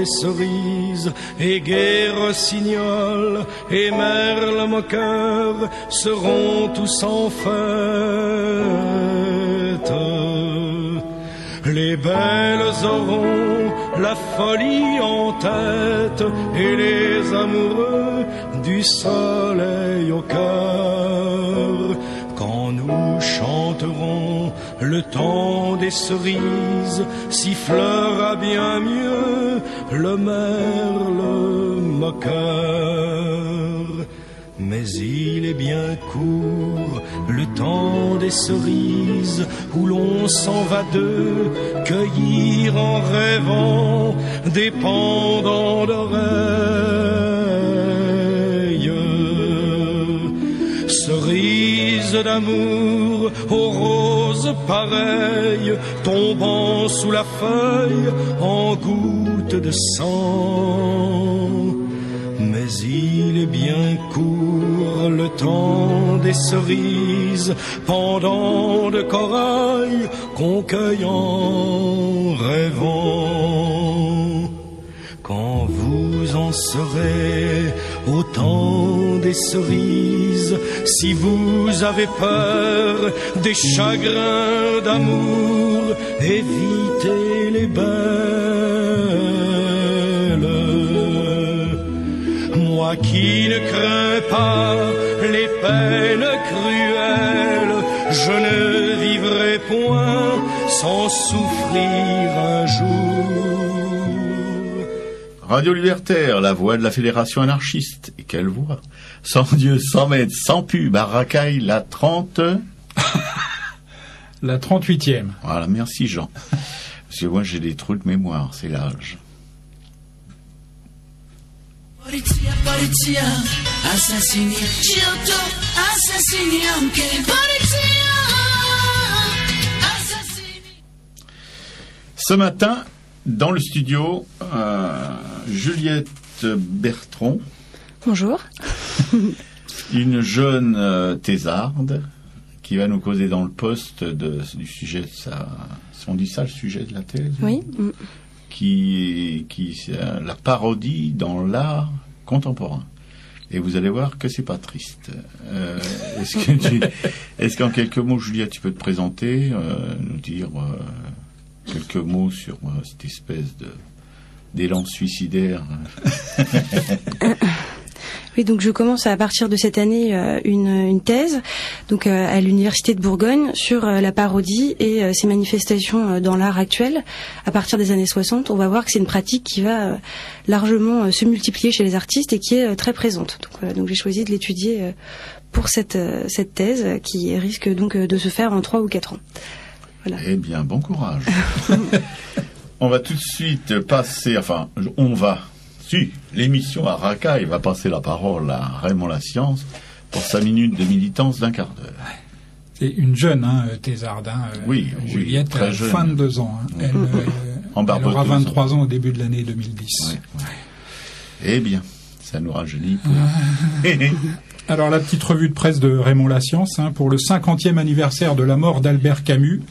des cerises, et gai rossignol, et merle moqueur seront tous en fête. Les belles auront la folie en tête, et les amoureux du soleil au cœur. Quand nous chanterons le temps des cerises, sifflera bien mieux le merle moqueur. Mais il est bien court le temps des cerises, où l'on s'en va deux, cueillir en rêvant des pendants d'oreilles. Cerises d'amour aux roses pareilles, tombant sous la feuille en gouttes de sang. Mais il est bien court le temps des cerises, pendant de corail qu'on cueille en rêvant. Quand vous en serez au temps des cerises, si vous avez peur des chagrins d'amour, évitez les belles. Moi qui ne crains pas les peines cruelles, je ne vivrai point sans souffrir un jour. Radio Libertaire, la voix de la Fédération anarchiste. Et quelle voix! Sans Dieu, sans maître, sans pub, à Racaille, la 30... La 38e. Voilà, merci Jean. Parce que moi j'ai des trous de mémoire, c'est l'âge. Polizia, polizia, assassini, Giotto, assassini anche, polizia, assassini. Ce matin, dans le studio, Juliette Bertrand. Bonjour. Une jeune thésarde qui va nous causer dans le poste du sujet de sa... On dit ça, le sujet de la thèse? Oui. Qui la parodie dans l'art contemporain. Et vous allez voir que c'est pas triste. Est-ce qu'en quelques mots, Julia, tu peux te présenter, nous dire quelques mots sur cette espèce d'élan suicidaire? Oui, donc je commence à partir de cette année une thèse donc à l'université de Bourgogne sur la parodie et ses manifestations dans l'art actuel à partir des années 60. On va voir que c'est une pratique qui va largement se multiplier chez les artistes et qui est très présente. Donc j'ai choisi de l'étudier pour cette thèse qui risque donc de se faire en 3 ou 4 ans. Voilà. Eh bien, bon courage. On va tout de suite passer, l'émission à Racaille va passer la parole à Raymond Lascience pour 5 minutes de militance d'un quart d'heure. C'est une jeune thésarde, oui, Juliette, très jeune. 22 ans. Elle aura 23 ans au début de l'année 2010. Ouais. Eh bien, ça nous rajeunit. Alors, la petite revue de presse de Raymond Lascience, pour le 50e anniversaire de la mort d'Albert Camus,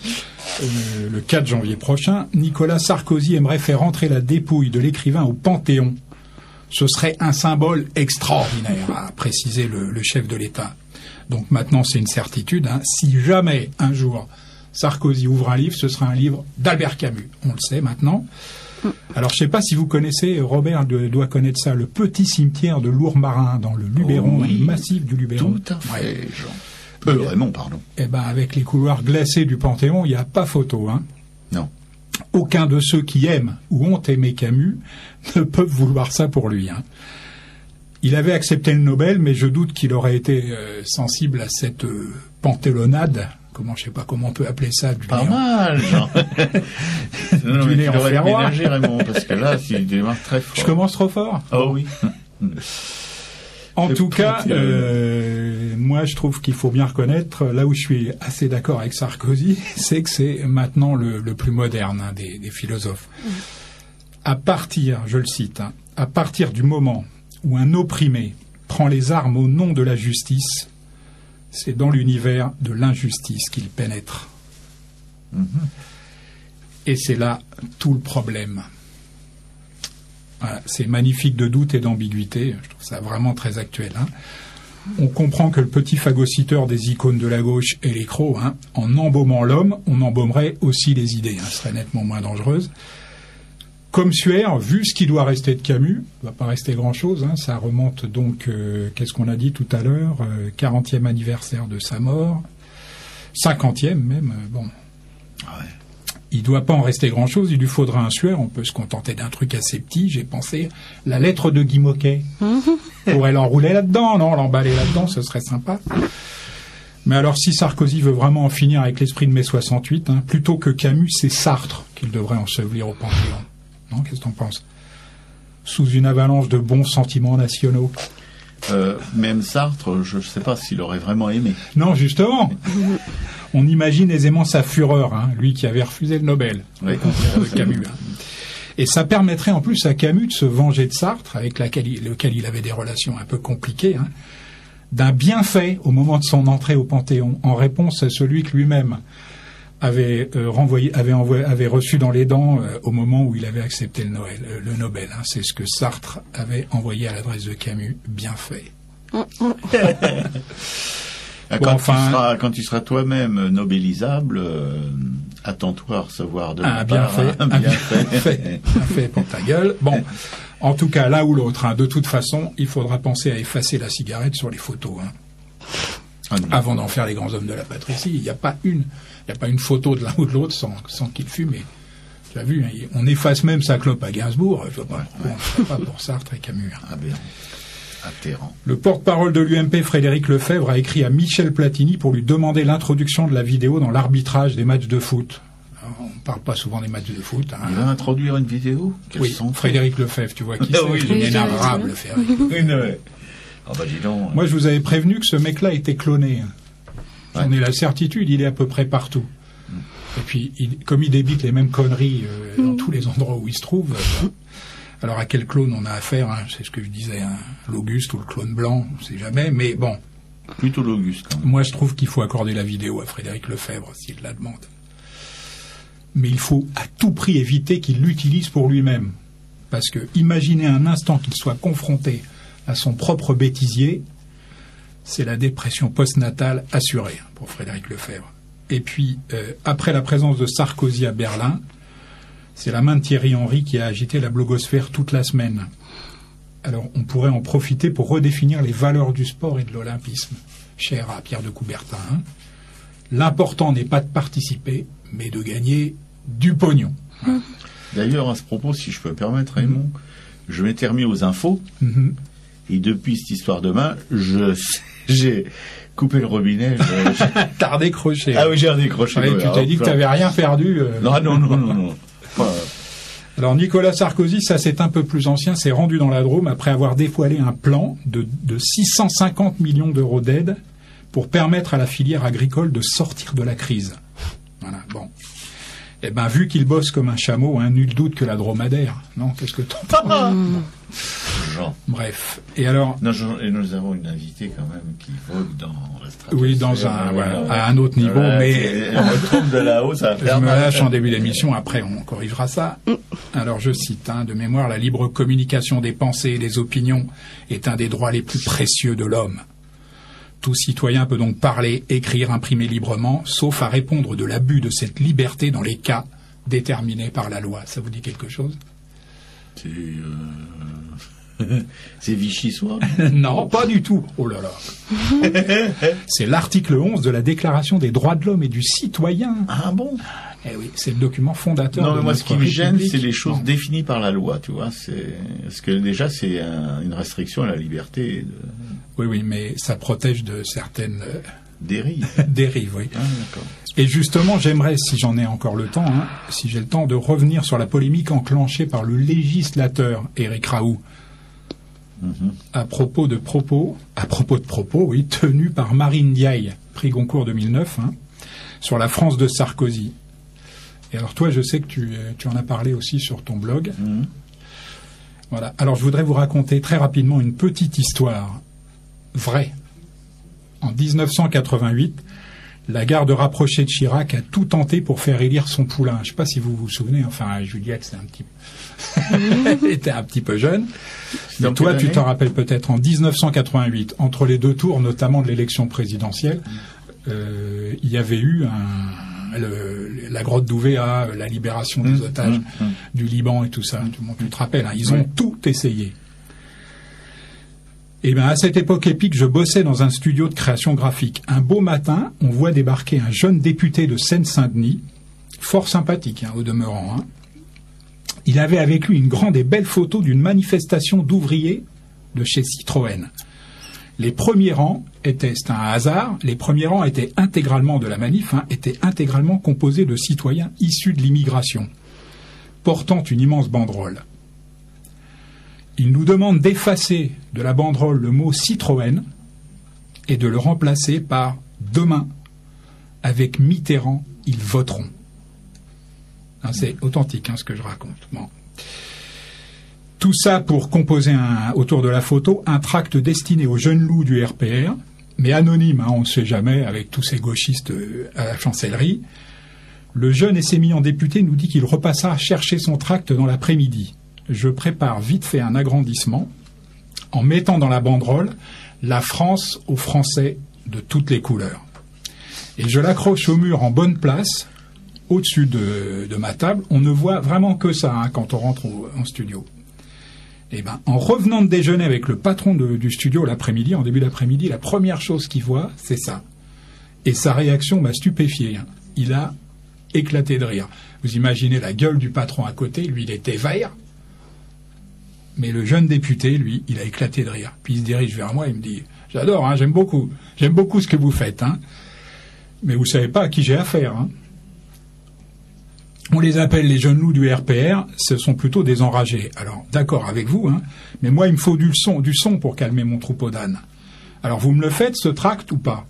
le 4 janvier prochain, Nicolas Sarkozy aimerait faire entrer la dépouille de l'écrivain au Panthéon. Ce serait un symbole extraordinaire, a précisé le chef de l'État. Donc maintenant, c'est une certitude. Si jamais, un jour, Sarkozy ouvre un livre, ce sera un livre d'Albert Camus. On le sait maintenant. Alors, je ne sais pas si vous connaissez, Robert doit connaître ça, le petit cimetière de Lourmarin, dans le Luberon, le massif du Luberon. Tout à fait, Jean. Raymond, pardon. Eh ben, avec les couloirs glacés du Panthéon, il n'y a pas photo, Non. Aucun de ceux qui aiment ou ont aimé Camus ne peuvent vouloir ça pour lui. Il avait accepté le Nobel, mais je doute qu'il aurait été sensible à cette pantélonade. Je sais pas comment on peut appeler ça. Pas mal, Jean. Non, mais tu devrais déménager, Raymond, parce que là, tu démarres très fort. Je commence trop fort. Oh oui. En tout cas, moi je trouve qu'il faut bien reconnaître, là où je suis assez d'accord avec Sarkozy, c'est que c'est maintenant le plus moderne des philosophes. À partir, je le cite, à partir du moment où un opprimé prend les armes au nom de la justice, c'est dans l'univers de l'injustice qu'il pénètre. Et c'est là tout le problème. Voilà, c'est magnifique de doute et d'ambiguïté. Je trouve ça vraiment très actuel. Hein. On comprend que le petit phagocyteur des icônes de la gauche est les crocs. Hein. En embaumant l'homme, on embaumerait aussi les idées. Hein. Ce serait nettement moins dangereuse. Comme Suaire, vu ce qui doit rester de Camus, il ne va pas rester grand-chose. Hein. Ça remonte donc, qu'est-ce qu'on a dit tout à l'heure, 40e anniversaire de sa mort, 50e même. Bon, Ouais. il ne doit pas en rester grand-chose. Il lui faudra un Suaire. On peut se contenter d'un truc assez petit. J'ai pensé la lettre de Guy Moquet. On pourrait l'enrouler là-dedans, non, l'emballer là-dedans, ce serait sympa. Mais alors, si Sarkozy veut vraiment en finir avec l'esprit de mai 68, hein, plutôt que Camus, c'est Sartre qu'il devrait ensevelir au Panthéon. Non, qu'est-ce que t'en penses? Sous une avalanche de bons sentiments nationaux. Même Sartre, je ne sais pas s'il aurait vraiment aimé. Non, justement. On imagine aisément sa fureur, hein, lui qui avait refusé le Nobel, Oui. au contraire de Camus. Hein. Et ça permettrait en plus à Camus de se venger de Sartre, avec lequel il avait des relations un peu compliquées, hein, d'un bienfait au moment de son entrée au Panthéon, en réponse à celui que lui-même avait reçu dans les dents au moment où il avait accepté le Nobel. Hein. C'est ce que Sartre avait envoyé à l'adresse de Camus, bienfait. Quand tu seras toi-même nobelisable, attends-toi à recevoir de ma part un bienfait pour ta gueule. Bon, en tout cas, l'un ou l'autre, hein, de toute façon, il faudra penser à effacer la cigarette sur les photos. Hein. Avant d'en faire les grands hommes de la patrie. Il n'y a pas une photo de l'un ou de l'autre sans qu'il fume. Et, tu as vu, hein, on efface même sa clope à Gainsbourg. Je ne sais pas pour Sartre et Camus. Hein. Atterrant. Le porte-parole de l'UMP, Frédéric Lefebvre, a écrit à Michel Platini pour lui demander l'introduction de la vidéo dans l'arbitrage des matchs de foot. Alors, on ne parle pas souvent des matchs de foot. Hein. Il va introduire une vidéo? Oui, Frédéric Lefebvre, tu vois qui c'est? Oui, Inénarrable, Frédéric. Ah bah dis donc. Moi, je vous avais prévenu que ce mec-là était cloné. Ouais. J'en ai la certitude, il est à peu près partout. Et puis, comme il débite les mêmes conneries dans tous les endroits où il se trouve, alors à quel clone on a affaire, hein, c'est ce que je disais, hein, l'Auguste ou le clone blanc, on ne sait jamais, mais bon. Plutôt l'Auguste, quand même. Moi, je trouve qu'il faut accorder la vidéo à Frédéric Lefebvre, s'il la demande. Mais il faut à tout prix éviter qu'il l'utilise pour lui-même. Parce que imaginez un instant qu'il soit confronté à son propre bêtisier, c'est la dépression postnatale assurée pour Frédéric Lefebvre. Et puis, après la présence de Sarkozy à Berlin, c'est la main de Thierry Henry qui a agité la blogosphère toute la semaine. Alors, on pourrait en profiter pour redéfinir les valeurs du sport et de l'olympisme, cher à Pierre de Coubertin. Hein. L'important n'est pas de participer, mais de gagner du pognon. Hein. D'ailleurs, à ce propos, si je peux me permettre, Raymond, je m'étais remis aux infos, et depuis cette histoire de main, j'ai coupé le robinet. T'as redécroché. Ah oui, j'ai redécroché. Ouais, tu t'es dit que t'avais rien perdu. Non. Alors Nicolas Sarkozy, ça c'est un peu plus ancien, s'est rendu dans la Drôme après avoir dévoilé un plan de 650 millions d'euros d'aide pour permettre à la filière agricole de sortir de la crise. Voilà, bon. Eh ben, vu qu'il bosse comme un chameau, hein, nul doute que la dromadaire. Non, qu'est-ce que t'en penses? Jean. Bref. Et alors. Non, et nous avons une invitée quand même qui vogue dans la stratégie. Oui, à un autre niveau, mais. On retombe de là-haut, ça va faire. Je me lâche en début d'émission, après on corrigera ça. Alors je cite, hein, de mémoire, la libre communication des pensées et des opinions est un des droits les plus précieux de l'homme. Tout citoyen peut donc parler, écrire, imprimer librement, sauf à répondre de l'abus de cette liberté dans les cas déterminés par la loi. Ça vous dit quelque chose? C'est Vichy Soir? Non, pas du tout. Oh là là. C'est l'article 11 de la Déclaration des droits de l'homme et du citoyen. Ah bon? Eh oui, c'est le document fondateur. Non, mais moi, ce qui me gêne, c'est les choses non. définies par la loi, tu vois. Parce que déjà, c'est une restriction à la liberté. Oui, mais ça protège de certaines dérives. Dérives, oui. Ah, d'accord. Et justement, j'aimerais, si j'en ai encore le temps, hein, si j'ai le temps, de revenir sur la polémique enclenchée par le législateur Éric Raoult. À propos de propos, oui, tenus par Marine Diaye, prix Goncourt 2009, hein, sur la France de Sarkozy. Et alors toi, je sais que tu en as parlé aussi sur ton blog. Voilà. Alors je voudrais vous raconter très rapidement une petite histoire vraie. En 1988, la garde rapprochée de Chirac a tout tenté pour faire élire son poulain. Je ne sais pas si vous vous souvenez, enfin, Juliette, c'est un petit elle était un petit peu jeune. Mais toi, tu t'en rappelles peut-être, en 1988, entre les deux tours, notamment de l'élection présidentielle, il y avait eu la grotte d'Ouvéa, la libération des otages du Liban et tout ça. Tu te rappelles, hein, ils ont tout essayé. Et bien, à cette époque épique, je bossais dans un studio de création graphique. Un beau matin, on voit débarquer un jeune député de Seine-Saint-Denis, fort sympathique, au demeurant. Il avait avec lui une grande et belle photo d'une manifestation d'ouvriers de chez Citroën. Les premiers rangs étaient, c'est un hasard, les premiers rangs étaient intégralement de la manif, étaient intégralement composés de citoyens issus de l'immigration, portant une immense banderole. Il nous demande d'effacer de la banderole le mot Citroën et de le remplacer par « Demain, avec Mitterrand, ils voteront ». C'est authentique ce que je raconte. Bon. Tout ça pour composer autour de la photo un tract destiné aux jeunes loups du RPR, mais anonyme, on ne sait jamais, avec tous ces gauchistes à la chancellerie. Le jeune et sémillant député nous dit qu'il repassera chercher son tract dans l'après-midi. Je prépare vite fait un agrandissement en mettant dans la banderole « La France aux Français de toutes les couleurs ». Et je l'accroche au mur en bonne place, au-dessus de ma table. On ne voit vraiment que ça quand on rentre en studio. Et en revenant de déjeuner avec le patron du studio l'après-midi, en début d'après-midi, la première chose qu'il voit, c'est ça. Et sa réaction m'a stupéfié. Il a éclaté de rire. Vous imaginez la gueule du patron à côté, lui il était vert. Mais le jeune député, lui, il a éclaté de rire. Puis il se dirige vers moi et il me dit « J'adore, j'aime beaucoup ce que vous faites. Mais vous savez pas à qui j'ai affaire. » On les appelle les jeunes loups du RPR, ce sont plutôt des enragés. Alors, d'accord avec vous, mais moi, il me faut du son pour calmer mon troupeau d'ânes. Alors, vous me le faites, ce tract, ou pas?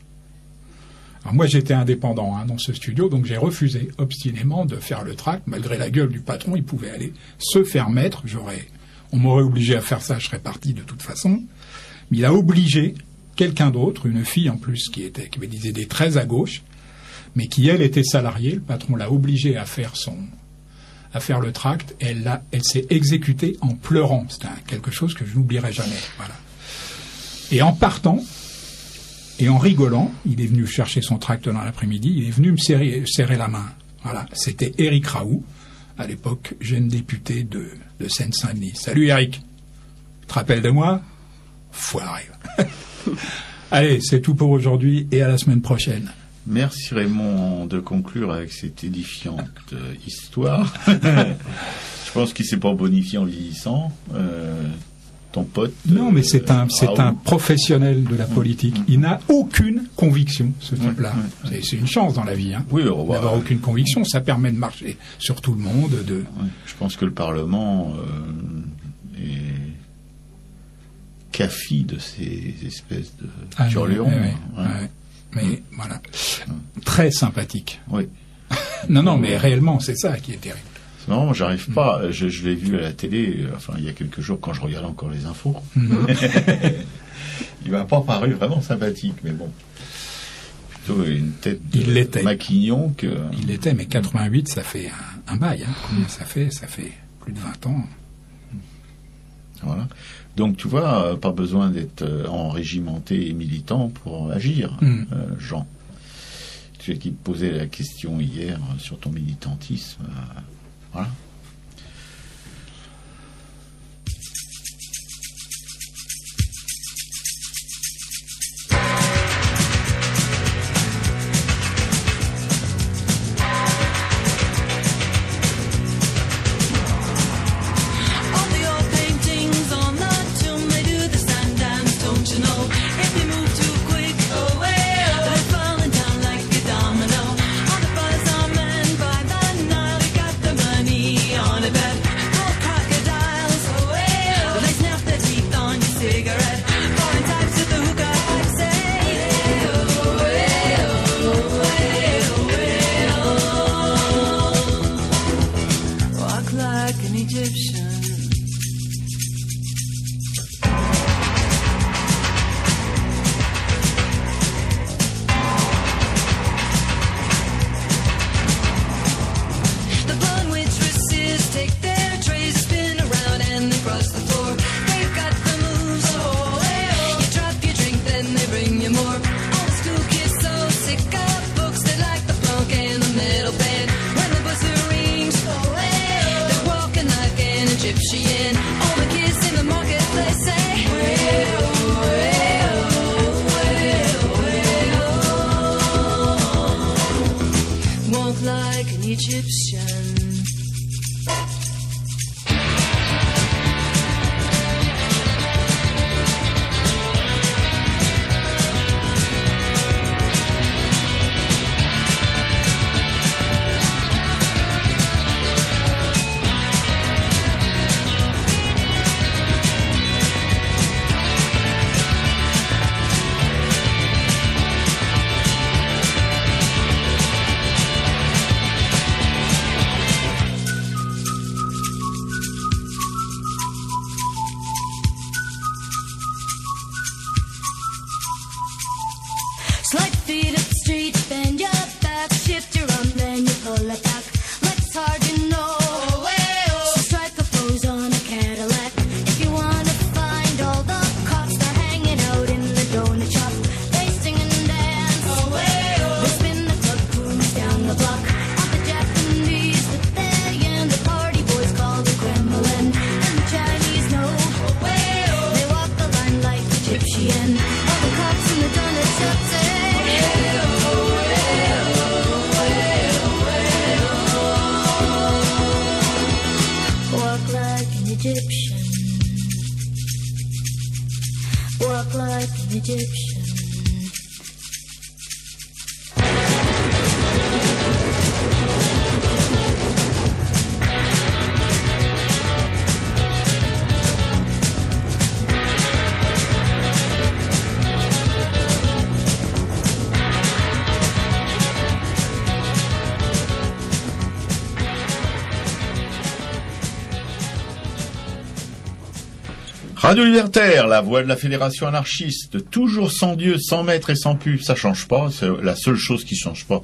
Alors, moi, j'étais indépendant dans ce studio, donc j'ai refusé obstinément de faire le tract. Malgré la gueule du patron, il pouvait aller se faire mettre. On m'aurait obligé à faire ça, je serais parti de toute façon. Mais il a obligé quelqu'un d'autre, une fille en plus, qui avait des idées très à gauche, mais qui, elle, était salariée. Le patron l'a obligée à faire le tract. Elle s'est exécutée en pleurant. C'était quelque chose que je n'oublierai jamais. Voilà. Et en partant, et en rigolant, il est venu chercher son tract dans l'après-midi, il est venu me serrer la main. Voilà. C'était Éric Raoult, à l'époque, jeune député de Seine-Saint-Denis. Salut Éric. Tu te rappelles de moi? Foiré. Allez, c'est tout pour aujourd'hui et à la semaine prochaine. Merci Raymond de conclure avec cette édifiante histoire. Je pense qu'il ne s'est pas bonifié en vieillissant. Ton pote. Non, mais c'est un professionnel de la politique. Il n'a aucune conviction, ce type-là. C'est une chance dans la vie. Oui, d'avoir aucune conviction, ça permet de marcher sur tout le monde. Je pense que le Parlement est café de ces espèces de turlurons. Mais voilà, très sympathique. Oui. non, mais réellement, c'est ça qui est terrible. Non, j'arrive pas. Je l'ai vu à la télé, il y a quelques jours, quand je regardais encore les infos. Il m'a pas paru vraiment sympathique, mais bon. Plutôt une tête de maquignon que... Il l'était, mais 88, ça fait un bail. Combien ça fait plus de 20 ans. Voilà. Donc, tu vois, pas besoin d'être enrégimenté et militant pour agir, Jean. Tu sais qui te posait la question hier sur ton militantisme. Voilà. Money. Walk like an Egyptian. Radio Libertaire, la voix de la Fédération anarchiste, toujours sans Dieu, sans maître et sans pub, ça change pas, c'est la seule chose qui change pas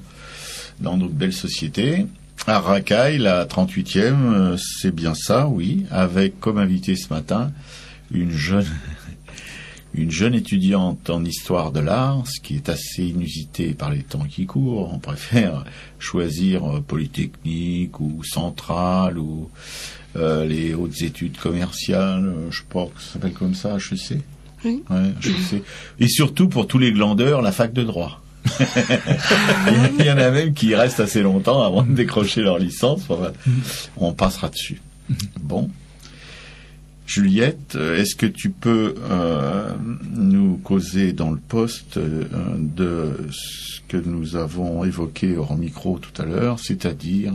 dans notre belle société. À Racaille, la 38e, c'est bien ça, oui, avec comme invité ce matin une jeune étudiante en histoire de l'art, ce qui est assez inusité par les temps qui courent. On préfère choisir Polytechnique ou Centrale ou les hautes études commerciales, je pense que ça s'appelle comme ça, HEC. Oui. Ouais, HEC. Et surtout pour tous les glandeurs, la fac de droit. Il y en a même qui restent assez longtemps avant de décrocher leur licence. Enfin, on passera dessus. Bon. Juliette, est-ce que tu peux nous causer dans le poste de ce que nous avons évoqué hors micro tout à l'heure, c'est-à-dire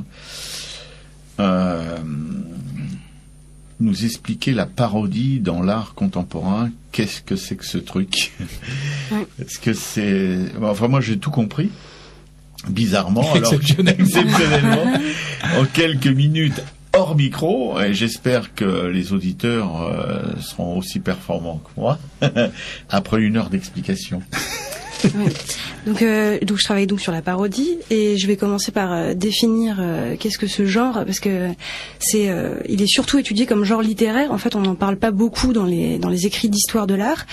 nous expliquer la parodie dans l'art contemporain? Qu'est-ce que c'est que ce truc? Est-ce que c'est... Enfin, moi, j'ai tout compris. Bizarrement, alors exceptionnellement, en quelques minutes hors micro, et j'espère que les auditeurs seront aussi performants que moi après une heure d'explication. Oui. Donc je travaille donc sur la parodie et je vais commencer par définir qu'est-ce que ce genre, parce que il est surtout étudié comme genre littéraire. En fait, on n'en parle pas beaucoup dans les écrits d'histoire de l'art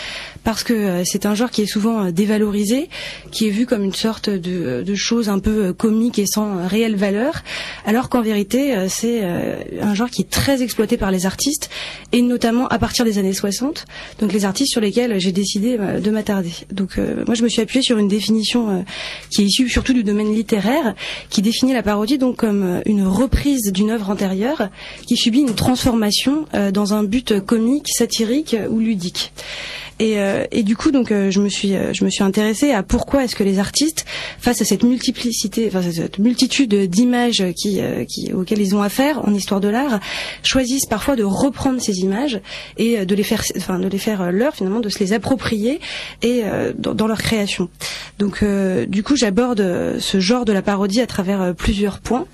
parce que c'est un genre qui est souvent dévalorisé, qui est vu comme une sorte de chose un peu comique et sans réelle valeur, alors qu'en vérité c'est un genre qui est très exploité par les artistes et notamment à partir des années 60. Donc les artistes sur lesquels j'ai décidé de m'attarder. Donc moi je me suis appuyée sur une définition qui est issue surtout du domaine littéraire, qui définit la parodie donc comme une reprise d'une œuvre antérieure qui subit une transformation dans un but comique, satirique ou ludique. Et du coup, donc, je me suis intéressée à pourquoi est-ce que les artistes, face à cette multiplicité, face à cette multitude d'images auxquelles ils ont affaire en histoire de l'art, choisissent parfois de reprendre ces images et de les faire leurs, finalement, de se les approprier et dans leur création. Donc, du coup, j'aborde ce genre de la parodie à travers plusieurs points.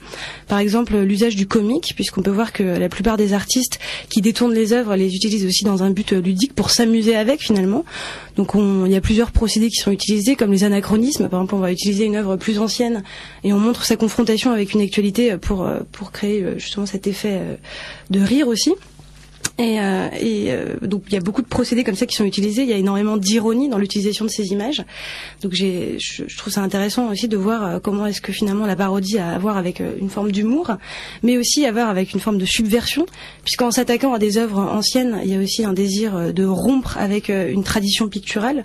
Par exemple, l'usage du comique, puisqu'on peut voir que la plupart des artistes qui détournent les œuvres les utilisent aussi dans un but ludique pour s'amuser avec, finalement. Donc il y a plusieurs procédés qui sont utilisés, comme les anachronismes. Par exemple, on va utiliser une œuvre plus ancienne et on montre sa confrontation avec une actualité pour créer justement cet effet de rire aussi. Et donc il y a beaucoup de procédés comme ça qui sont utilisés. Il y a énormément d'ironie dans l'utilisation de ces images. Donc je trouve ça intéressant aussi de voir comment est-ce que finalement la parodie a à voir avec une forme d'humour, mais aussi à voir avec une forme de subversion, puisqu'en s'attaquant à des œuvres anciennes, il y a aussi un désir de rompre avec une tradition picturale,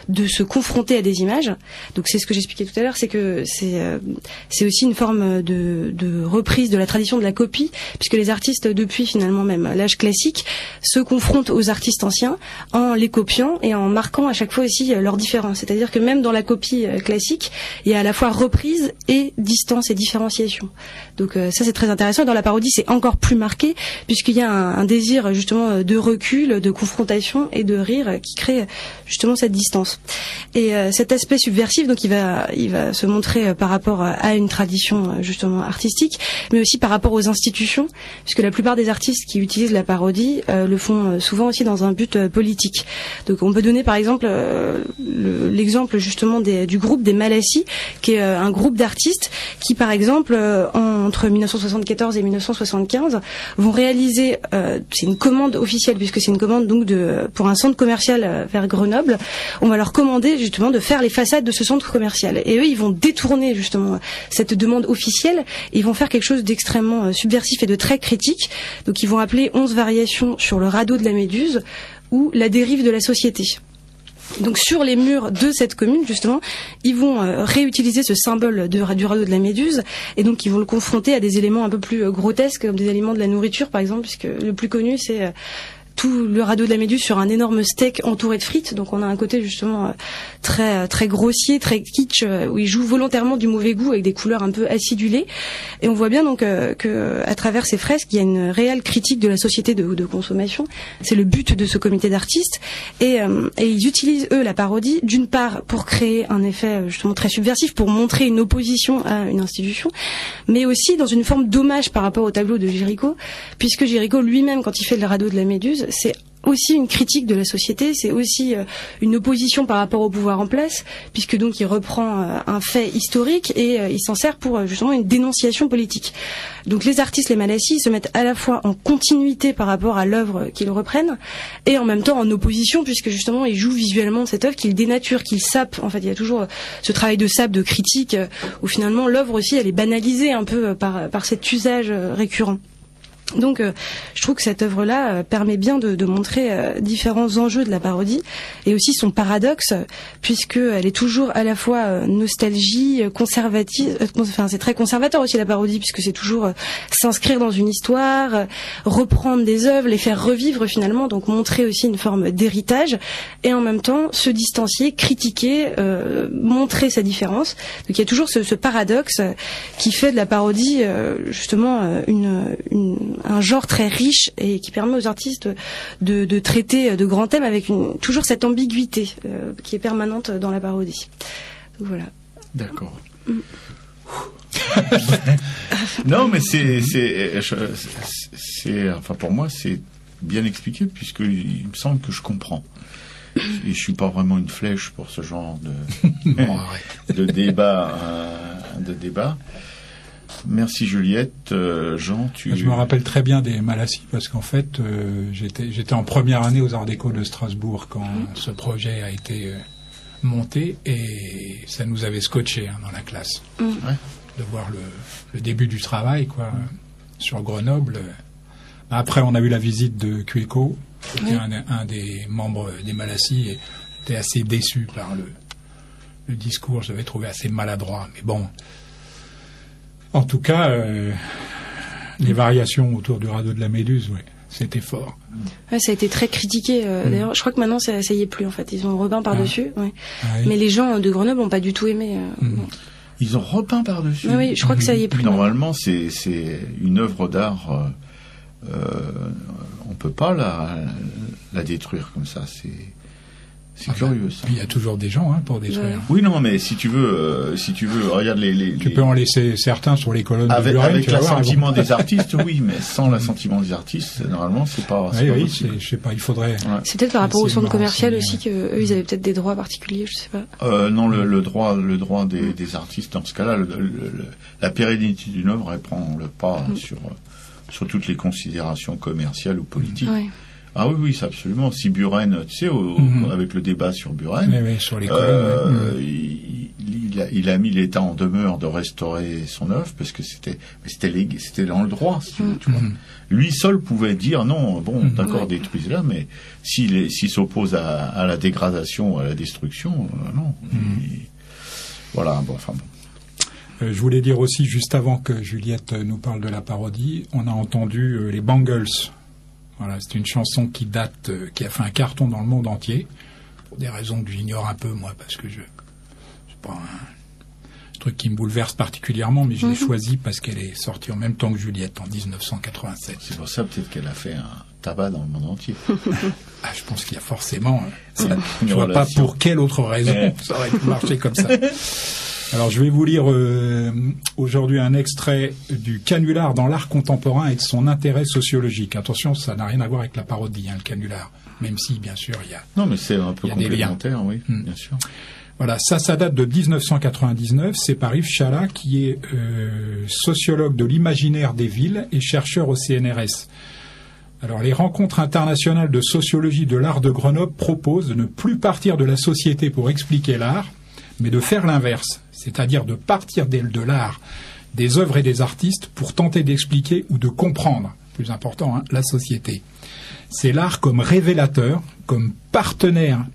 de se confronter à des images. Donc c'est ce que j'expliquais tout à l'heure, c'est que c'est aussi une forme de reprise de la tradition de la copie, puisque les artistes depuis finalement même l'âge classique se confrontent aux artistes anciens en les copiant et en marquant à chaque fois aussi leurs différences. C'est-à-dire que même dans la copie classique, il y a à la fois reprise et distance et différenciation. Donc ça c'est très intéressant. Et dans la parodie, c'est encore plus marqué puisqu'il y a un désir justement de recul, de confrontation et de rire qui crée justement cette distance. Et cet aspect subversif, donc il va se montrer par rapport à une tradition justement artistique, mais aussi par rapport aux institutions, puisque la plupart des artistes qui utilisent la parodie le font souvent aussi dans un but politique. Donc on peut donner par exemple l'exemple justement du groupe des Malassis, qui est un groupe d'artistes qui par exemple entre 1974 et 1975 vont réaliser, c'est une commande officielle puisque c'est une commande donc pour un centre commercial vers Grenoble, on va leur commander justement de faire les façades de ce centre commercial. Et eux ils vont détourner justement cette demande officielle et ils vont faire quelque chose d'extrêmement subversif et de très critique. Donc ils vont appeler 11 variations sur le radeau de la Méduse ou la dérive de la société. Donc sur les murs de cette commune justement, ils vont réutiliser ce symbole du radeau de la Méduse et donc ils vont le confronter à des éléments un peu plus grotesques comme des éléments de la nourriture par exemple, puisque le plus connu c'est tout le radeau de la Méduse sur un énorme steak entouré de frites. Donc on a un côté justement très très grossier, très kitsch, où il joue volontairement du mauvais goût avec des couleurs un peu acidulées. Et on voit bien donc que à travers ces fresques, il y a une réelle critique de la société de consommation. C'est le but de ce comité d'artistes. Et ils utilisent eux la parodie d'une part pour créer un effet justement très subversif, pour montrer une opposition à une institution, mais aussi dans une forme d'hommage par rapport au tableau de Géricault, puisque Géricault lui-même, quand il fait le radeau de la Méduse, c'est aussi une critique de la société, c'est aussi une opposition par rapport au pouvoir en place, puisque donc il reprend un fait historique et il s'en sert pour justement une dénonciation politique. Donc les artistes, les Malassis, se mettent à la fois en continuité par rapport à l'œuvre qu'ils reprennent et en même temps en opposition, puisque justement ils jouent visuellement de cette œuvre, qu'ils dénaturent, qu'ils sapent. En fait, il y a toujours ce travail de sape, de critique, où finalement l'œuvre aussi elle est banalisée un peu par cet usage récurrent. Donc je trouve que cette œuvre-là permet bien de montrer différents enjeux de la parodie et aussi son paradoxe, puisqu'elle est toujours à la fois nostalgie, conservative, enfin c'est très conservateur aussi la parodie, puisque c'est toujours s'inscrire dans une histoire, reprendre des œuvres, les faire revivre finalement, donc montrer aussi une forme d'héritage et en même temps se distancier, critiquer, montrer sa différence. Donc il y a toujours ce paradoxe qui fait de la parodie justement un genre très riche et qui permet aux artistes de traiter de grands thèmes avec toujours cette ambiguïté qui est permanente dans la parodie. Donc, voilà. D'accord. Non, mais enfin pour moi c'est bien expliqué, puisque il me semble que je comprends. Et je suis pas vraiment une flèche pour ce genre de débat. Merci Juliette. Jean, Je me rappelle très bien des Malassis parce qu'en fait, j'étais en première année aux Arts Déco de Strasbourg quand ce projet a été monté et ça nous avait scotché dans la classe. De voir le début du travail sur Grenoble. Après, on a eu la visite de Cueco, qui était un des membres des Malassis, et j'étais assez déçu par le discours. Je l'avais trouvé assez maladroit, mais bon. En tout cas, les variations autour du radeau de la Méduse, c'était fort. Ouais, ça a été très critiqué. D'ailleurs, je crois que maintenant, ça y est plus, en fait. Ils ont repeint par-dessus. Ouais. Mais les gens de Grenoble n'ont pas du tout aimé. Ils ont repeint par-dessus. Oui, je crois que ça y est plus. Normalement, c'est une œuvre d'art. On peut pas la détruire comme ça. C'est curieux, ça. Il y a toujours des gens pour détruire. Ouais. Oui, non, mais si tu veux, regarde Tu peux en laisser certains sur les colonnes de Buren. Avec l'assentiment des artistes, oui, mais sans l'assentiment des artistes, normalement, c'est pas possible. Je sais pas, il faudrait. Ouais. C'est peut-être par rapport au centre commercial aussi qu'eux, ils avaient peut-être des droits particuliers, je sais pas. Non, le droit des artistes dans ce cas-là, la pérennité d'une œuvre, elle prend le pas sur toutes les considérations commerciales ou politiques. Ouais. Ah oui, c'est absolument. Si Buren, tu sais, avec le débat sur Buren, sur les colonnes, il a mis l'État en demeure de restaurer son œuvre parce que c'était dans le droit. Si tu vois. Lui seul pouvait dire non, d'accord, détruisez-la, mais s'il s'oppose à la dégradation, à la destruction, non. Voilà. Je voulais dire aussi, juste avant que Juliette nous parle de la parodie, on a entendu les Bangles. Voilà, c'est une chanson qui a fait un carton dans le monde entier, pour des raisons que j'ignore un peu, moi, parce que c'est pas un truc qui me bouleverse particulièrement, mais je l'ai choisie parce qu'elle est sortie en même temps que Juliette, en 1987. C'est pour ça, peut-être, qu'elle a fait un tabac dans le monde entier. Je pense qu'il y a forcément... je vois pas pour quelle autre raison ça aurait pu marcher comme ça. Alors, je vais vous lire aujourd'hui un extrait du canular dans l'art contemporain et de son intérêt sociologique. Attention, ça n'a rien à voir avec la parodie, le canular. Même si, bien sûr, il y a... Non, mais c'est un peu complémentaire, oui, bien sûr. Voilà, ça date de 1999. C'est par Yves Chala, qui est sociologue de l'imaginaire des villes et chercheur au CNRS. Alors, les rencontres internationales de sociologie de l'art de Grenoble proposent de ne plus partir de la société pour expliquer l'art, mais de faire l'inverse, c'est-à-dire de partir de l'art, des œuvres et des artistes pour tenter d'expliquer ou de comprendre, plus important, la société. C'est l'art comme révélateur, comme partenaire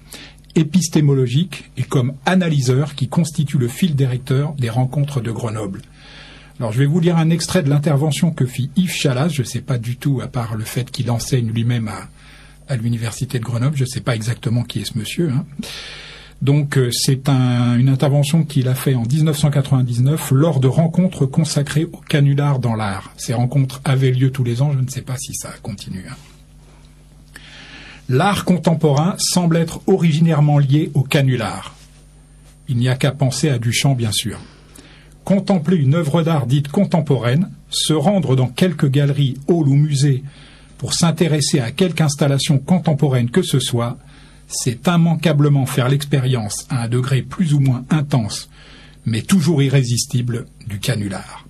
épistémologique et comme analyseur qui constitue le fil directeur des rencontres de Grenoble. Alors je vais vous lire un extrait de l'intervention que fit Yves Chalas, je ne sais pas du tout, à part le fait qu'il enseigne lui-même à l'université de Grenoble. Je ne sais pas exactement qui est ce monsieur, hein. Donc c'est une intervention qu'il a fait en 1999 lors de rencontres consacrées au canular dans l'art. Ces rencontres avaient lieu tous les ans, je ne sais pas si ça continue. L'art contemporain semble être originairement lié au canular. Il n'y a qu'à penser à Duchamp, bien sûr. Contempler une œuvre d'art dite contemporaine, se rendre dans quelques galeries, halls ou musées pour s'intéresser à quelque installation contemporaine que ce soit, c'est immanquablement faire l'expérience à un degré plus ou moins intense, mais toujours irrésistible, du canular.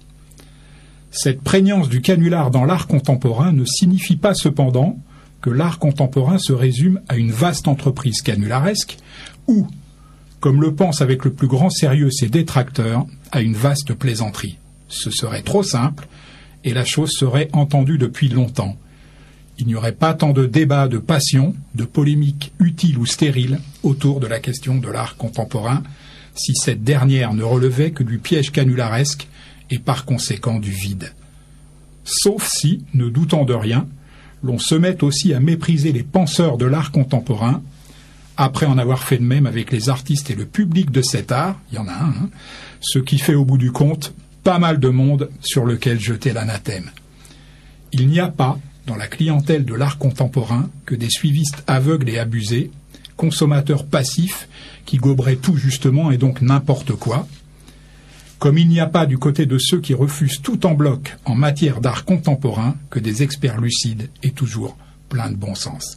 Cette prégnance du canular dans l'art contemporain ne signifie pas cependant que l'art contemporain se résume à une vaste entreprise canularesque ou, comme le pensent avec le plus grand sérieux ses détracteurs, à une vaste plaisanterie. Ce serait trop simple et la chose serait entendue depuis longtemps. Il n'y aurait pas tant de débats, de passion, de polémiques utiles ou stériles autour de la question de l'art contemporain si cette dernière ne relevait que du piège canularesque et par conséquent du vide. Sauf si, ne doutant de rien, l'on se met aussi à mépriser les penseurs de l'art contemporain, après en avoir fait de même avec les artistes et le public de cet art, il y en a un, hein, ce qui fait au bout du compte pas mal de monde sur lequel jeter l'anathème. Il n'y a pas, dans la clientèle de l'art contemporain, que des suivistes aveugles et abusés, consommateurs passifs qui goberaient tout justement et donc n'importe quoi, comme il n'y a pas du côté de ceux qui refusent tout en bloc en matière d'art contemporain que des experts lucides et toujours pleins de bon sens.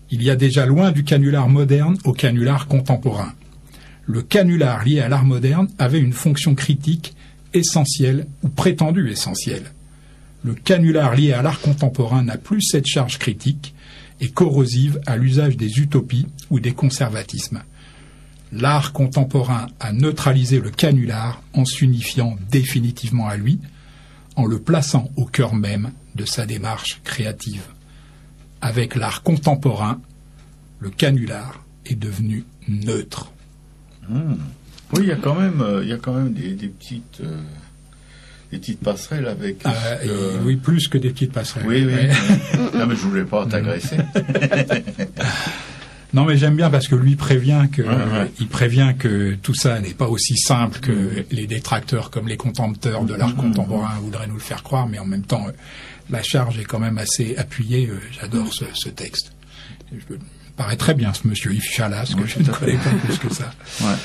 Il y a déjà loin du canular moderne au canular contemporain. Le canular lié à l'art moderne avait une fonction critique essentielle ou prétendue essentielle. Le canular lié à l'art contemporain n'a plus cette charge critique et corrosive à l'usage des utopies ou des conservatismes. L'art contemporain a neutralisé le canular en s'unifiant définitivement à lui, en le plaçant au cœur même de sa démarche créative. Avec l'art contemporain, le canular est devenu neutre. Oui, il y a quand même des petites passerelles avec. Oui, plus que des petites passerelles. Oui. Non, mais je voulais pas t'agresser. Non, mais j'aime bien parce que lui prévient il prévient que tout ça n'est pas aussi simple que les détracteurs comme les contempteurs de l'art contemporain voudraient nous le faire croire, mais en même temps, la charge est quand même assez appuyée. J'adore ce texte. Il me paraît très bien, ce monsieur Yves Chalas, que je ne connais pas plus que ça. Ouais.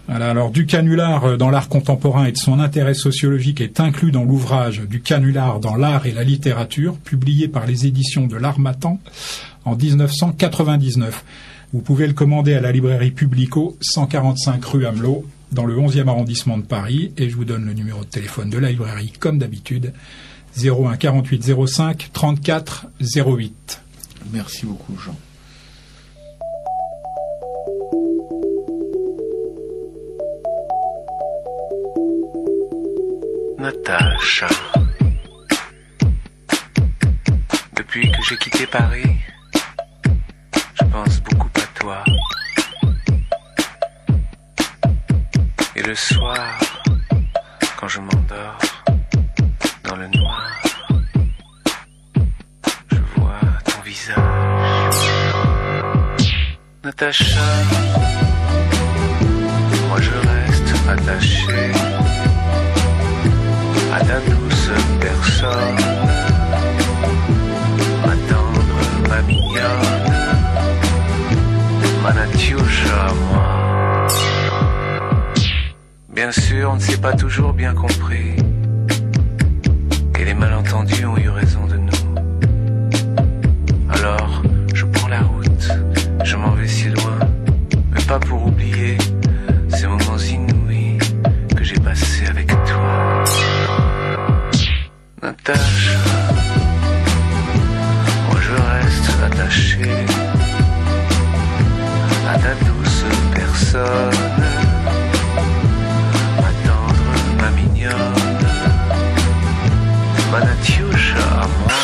Voilà, alors du canular dans l'art contemporain et de son intérêt sociologique est inclus dans l'ouvrage du canular dans l'art et la littérature, publié par les éditions de l'Harmattan en 1999. Vous pouvez le commander à la librairie Publico, 145 rue Amelot, dans le 11e arrondissement de Paris, et je vous donne le numéro de téléphone de la librairie, comme d'habitude, 01 48 05 34 08. Merci beaucoup, Jean. Natacha. Depuis que j'ai quitté Paris, je pense beaucoup à toi. Et le soir, quand je m'endors dans le noir, je vois ton visage. Natacha, moi je reste attaché à ta douce personne, ma tendre, ma mignonne, ma Natiusha, moi. Bien sûr, on ne s'est pas toujours bien compris, et les malentendus ont eu raison de nous. Alors, je prends la route, je m'en vais si loin, mais pas pour oublier ces moments inouïs que j'ai passés avec toi. Natacha, moi je reste attaché à ta douce personne, ma tendre, ma mignonne, ma Natiusha, moi.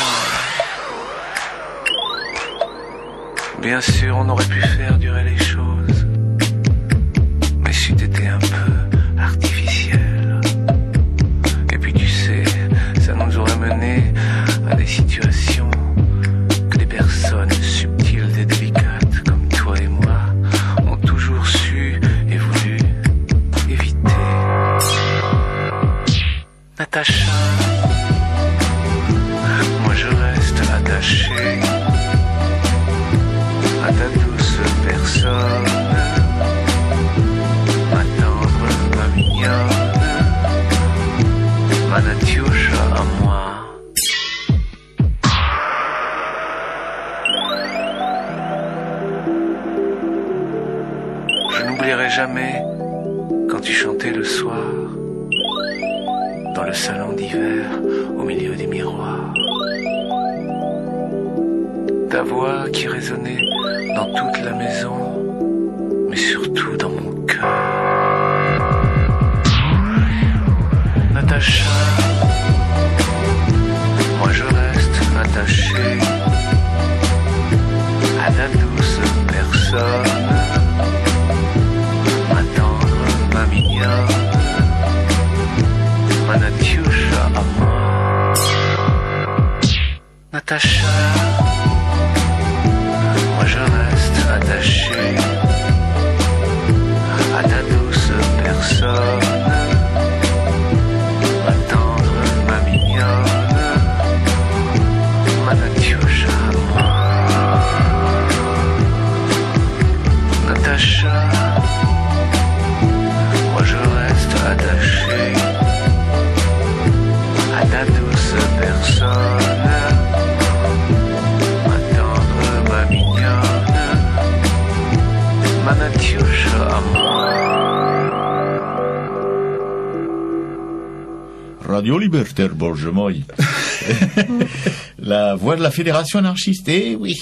Bien sûr, on aurait pu faire durer les choses, mais c'eût été un peu artificiel. Et puis tu sais, ça nous aurait mené à des situations que des personnes subtiles j'oublierai jamais quand tu chantais le soir dans le salon d'hiver au milieu des miroirs. Ta voix qui résonnait dans toute la maison, mais surtout dans mon cœur. Natacha, moi je reste attaché à ta douce personne, ma tendre, ma mignonne, ma Natiusha à moi. Natacha, moi je reste attaché à ta douce personne, ma tendre, ma mignonne, ma Natiusha à moi. Natacha, moi je reste attaché à ta douce personne, ma tendre, ma mignonne, ma Natiusha à moi. Radio Libertaire Borgemoy. La voix de la Fédération anarchiste. Eh oui,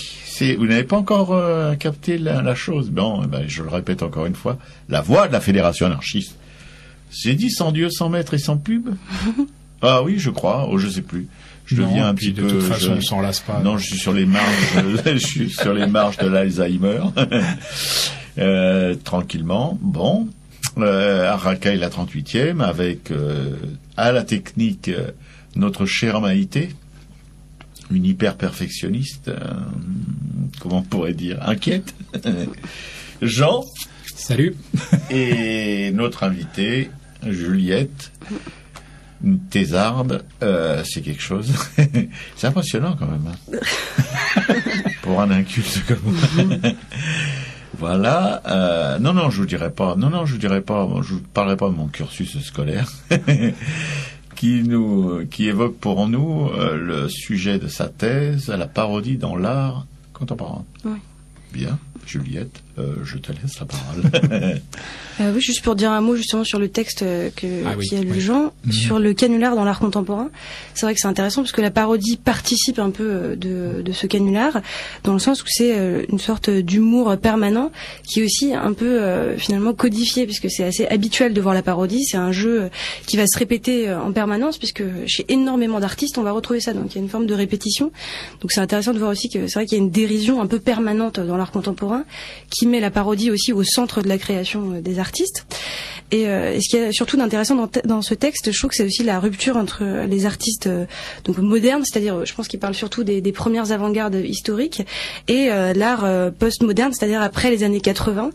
vous n'avez pas encore capté la chose. Bon, je le répète encore une fois. La voix de la Fédération anarchiste. C'est dit sans Dieu, sans maître et sans pub. Ah oui, je crois. Oh, je sais plus. Je deviens un petit peu. De toute façon, on s'en lasse pas. Non, je suis sur les marges. Je suis sur les marges de l'Alzheimer. Tranquillement. Bon. Arracaille la 38e avec à la technique notre chère Maïté, une hyper perfectionniste, comment on pourrait dire, inquiète. Jean. Salut. Et notre invitée Juliette, une thésarde, c'est quelque chose. C'est impressionnant quand même. Hein. Pour un inculte comme moi. Voilà. Non, je vous dirai pas. Je vous parlerai pas de mon cursus scolaire, qui évoque pour nous le sujet de sa thèse, la parodie dans l'art contemporain. Oui. Bien, Juliette, je te laisse la parole. Oui, juste pour dire un mot justement sur le texte qui a lu Jean, sur le canular dans l'art contemporain. C'est vrai que c'est intéressant parce que la parodie participe un peu de ce canular, dans le sens où c'est une sorte d'humour permanent qui est aussi un peu finalement codifié, puisque c'est assez habituel de voir la parodie. C'est un jeu qui va se répéter en permanence, puisque chez énormément d'artistes on va retrouver ça. Donc il y a une forme de répétition. Donc c'est intéressant de voir aussi que c'est vrai qu'il y a une dérision un peu permanente dans l'art contemporain qui met la parodie aussi au centre de la création des artistes. Et ce qui est surtout d'intéressant dans ce texte, je trouve que c'est aussi la rupture entre les artistes donc modernes, c'est-à-dire je pense qu'il parle surtout des premières avant-gardes historiques, et l'art post-moderne, c'est-à-dire après les années 80.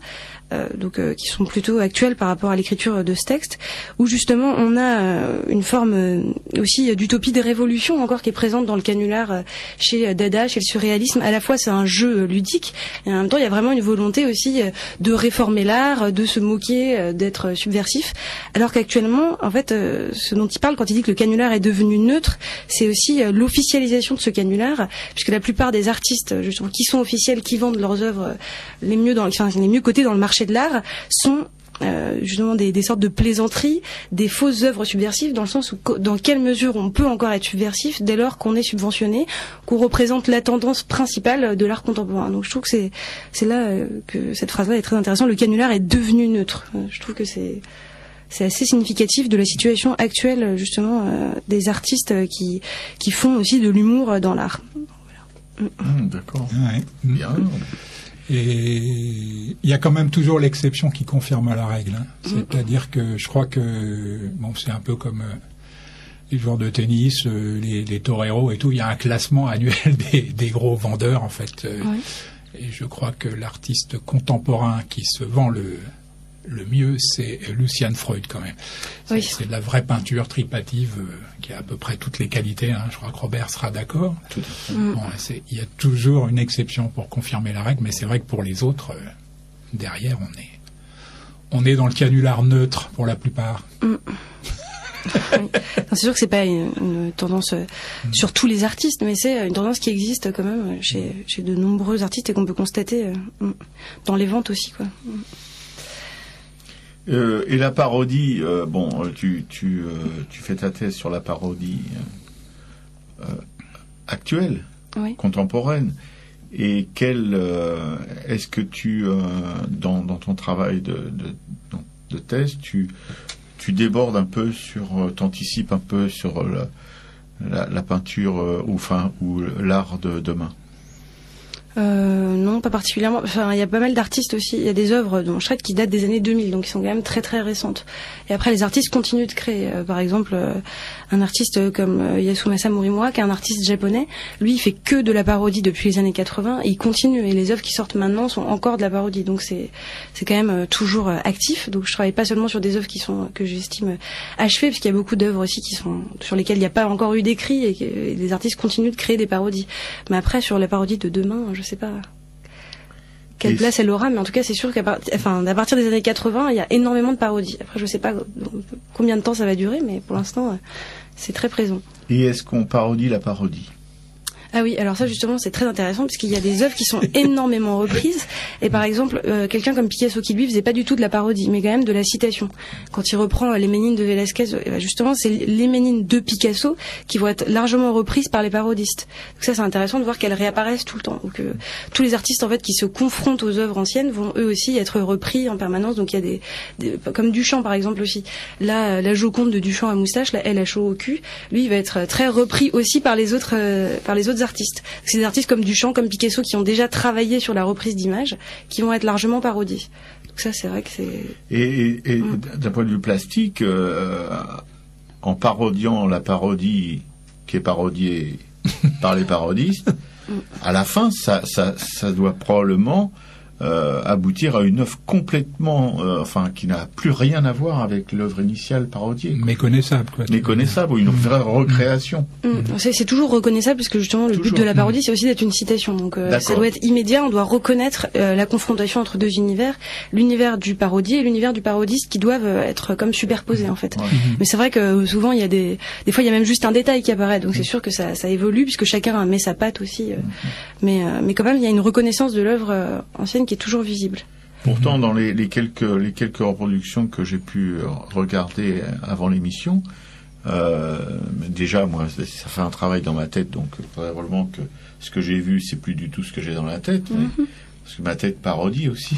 Qui sont plutôt actuels par rapport à l'écriture de ce texte, où justement on a une forme aussi d'utopie des révolutions encore qui est présente dans le canular chez Dada, chez le surréalisme. À la fois c'est un jeu ludique, et en même temps il y a vraiment une volonté aussi de réformer l'art, de se moquer, d'être subversif, alors qu'actuellement en fait ce dont il parle quand il dit que le canular est devenu neutre, c'est aussi l'officialisation de ce canular, puisque la plupart des artistes justement qui sont officiels, qui vendent leurs œuvres les mieux cotés dans le marché de l'art, sont justement des sortes de plaisanteries, des fausses œuvres subversives, dans le sens où dans quelle mesure on peut encore être subversif dès lors qu'on est subventionné, qu'on représente la tendance principale de l'art contemporain. Donc je trouve que c'est là que cette phrase-là est très intéressante. Le canular est devenu neutre. Je trouve que c'est assez significatif de la situation actuelle justement des artistes qui font aussi de l'humour dans l'art. Voilà. D'accord. Ouais. Bien. Et il y a quand même toujours l'exception qui confirme la règle. Hein. C'est-à-dire que je crois que c'est un peu comme les joueurs de tennis, les toreros et tout. Il y a un classement annuel des gros vendeurs en fait. Et je crois que l'artiste contemporain qui se vend le mieux, c'est Lucian Freud quand même. C'est de la vraie peinture tripative qui a à peu près toutes les qualités. Hein. Je crois que Robert sera d'accord. Il y a toujours une exception pour confirmer la règle, mais c'est vrai que pour les autres, derrière, on est dans le canular neutre pour la plupart. C'est sûr que c'est pas une tendance sur tous les artistes, mais c'est une tendance qui existe quand même chez de nombreux artistes et qu'on peut constater dans les ventes aussi, quoi. Et la parodie, tu fais ta thèse sur la parodie actuelle, Oui. contemporaine. Et est-ce que tu, dans ton travail de thèse, tu débordes un peu t'anticipes un peu sur la peinture ou l'art de demain? Non, pas particulièrement. Enfin, il y a pas mal d'artistes aussi. Il y a des œuvres dont je traite qui datent des années 2000, donc qui sont quand même très très récentes. Et après, les artistes continuent de créer. Par exemple, un artiste comme Yasumasa Morimura, qui est un artiste japonais, lui, il fait que de la parodie depuis les années 80, et il continue. Et les œuvres qui sortent maintenant sont encore de la parodie. Donc c'est quand même toujours actif. Donc je travaille pas seulement sur des œuvres que j'estime achevées, parce qu'il y a beaucoup d'œuvres aussi sur lesquelles il n'y a pas encore eu d'écrit, et les artistes continuent de créer des parodies. Mais après, sur la parodie de demain, je sais pas quelle place elle aura, mais en tout cas c'est sûr qu'à partir des années 80 il y a énormément de parodies. Après je sais pas combien de temps ça va durer, mais pour l'instant c'est très présent. Et est-ce qu'on parodie la parodie? Ah oui, alors ça justement c'est très intéressant parce qu'il y a des œuvres qui sont énormément reprises, et par exemple quelqu'un comme Picasso qui lui faisait pas du tout de la parodie mais quand même de la citation. Quand il reprend les Ménines de Velázquez, justement c'est les Ménines de Picasso qui vont être largement reprises par les parodistes. Donc ça c'est intéressant de voir qu'elles réapparaissent tout le temps. Donc tous les artistes en fait qui se confrontent aux œuvres anciennes vont eux aussi être repris en permanence. Donc il y a comme Duchamp par exemple aussi. Là la Joconde de Duchamp à moustache, là elle a chaud au cul, lui il va être très repris aussi par les autres artistes. C'est des artistes comme Duchamp, comme Picasso qui ont déjà travaillé sur la reprise d'images, qui vont être largement parodiés. Donc ça, c'est vrai que c'est... Et d'un point de vue plastique, en parodiant la parodie qui est parodiée par les parodistes, à la fin, ça doit probablement aboutir à une œuvre complètement, qui n'a plus rien à voir avec l'œuvre initiale parodiée. Méconnaissable, quoi. Méconnaissable, ou une vraie recréation. C'est toujours reconnaissable, parce que justement, le but de la parodie, c'est aussi d'être une citation. Donc, ça doit être immédiat, on doit reconnaître la confrontation entre deux univers, l'univers du parodier et l'univers du parodiste, qui doivent être comme superposés, en fait. Ouais. Mais c'est vrai que souvent, il y a des fois, il y a même juste un détail qui apparaît, donc c'est sûr que ça évolue, puisque chacun met sa patte aussi. Mais quand même, il y a une reconnaissance de l'œuvre ancienne qui est toujours visible. Pourtant, dans les quelques reproductions que j'ai pu regarder avant l'émission, déjà, moi, ça fait un travail dans ma tête, donc probablement que ce que j'ai vu, c'est plus du tout ce que j'ai dans la tête. Parce que ma tête parodie aussi.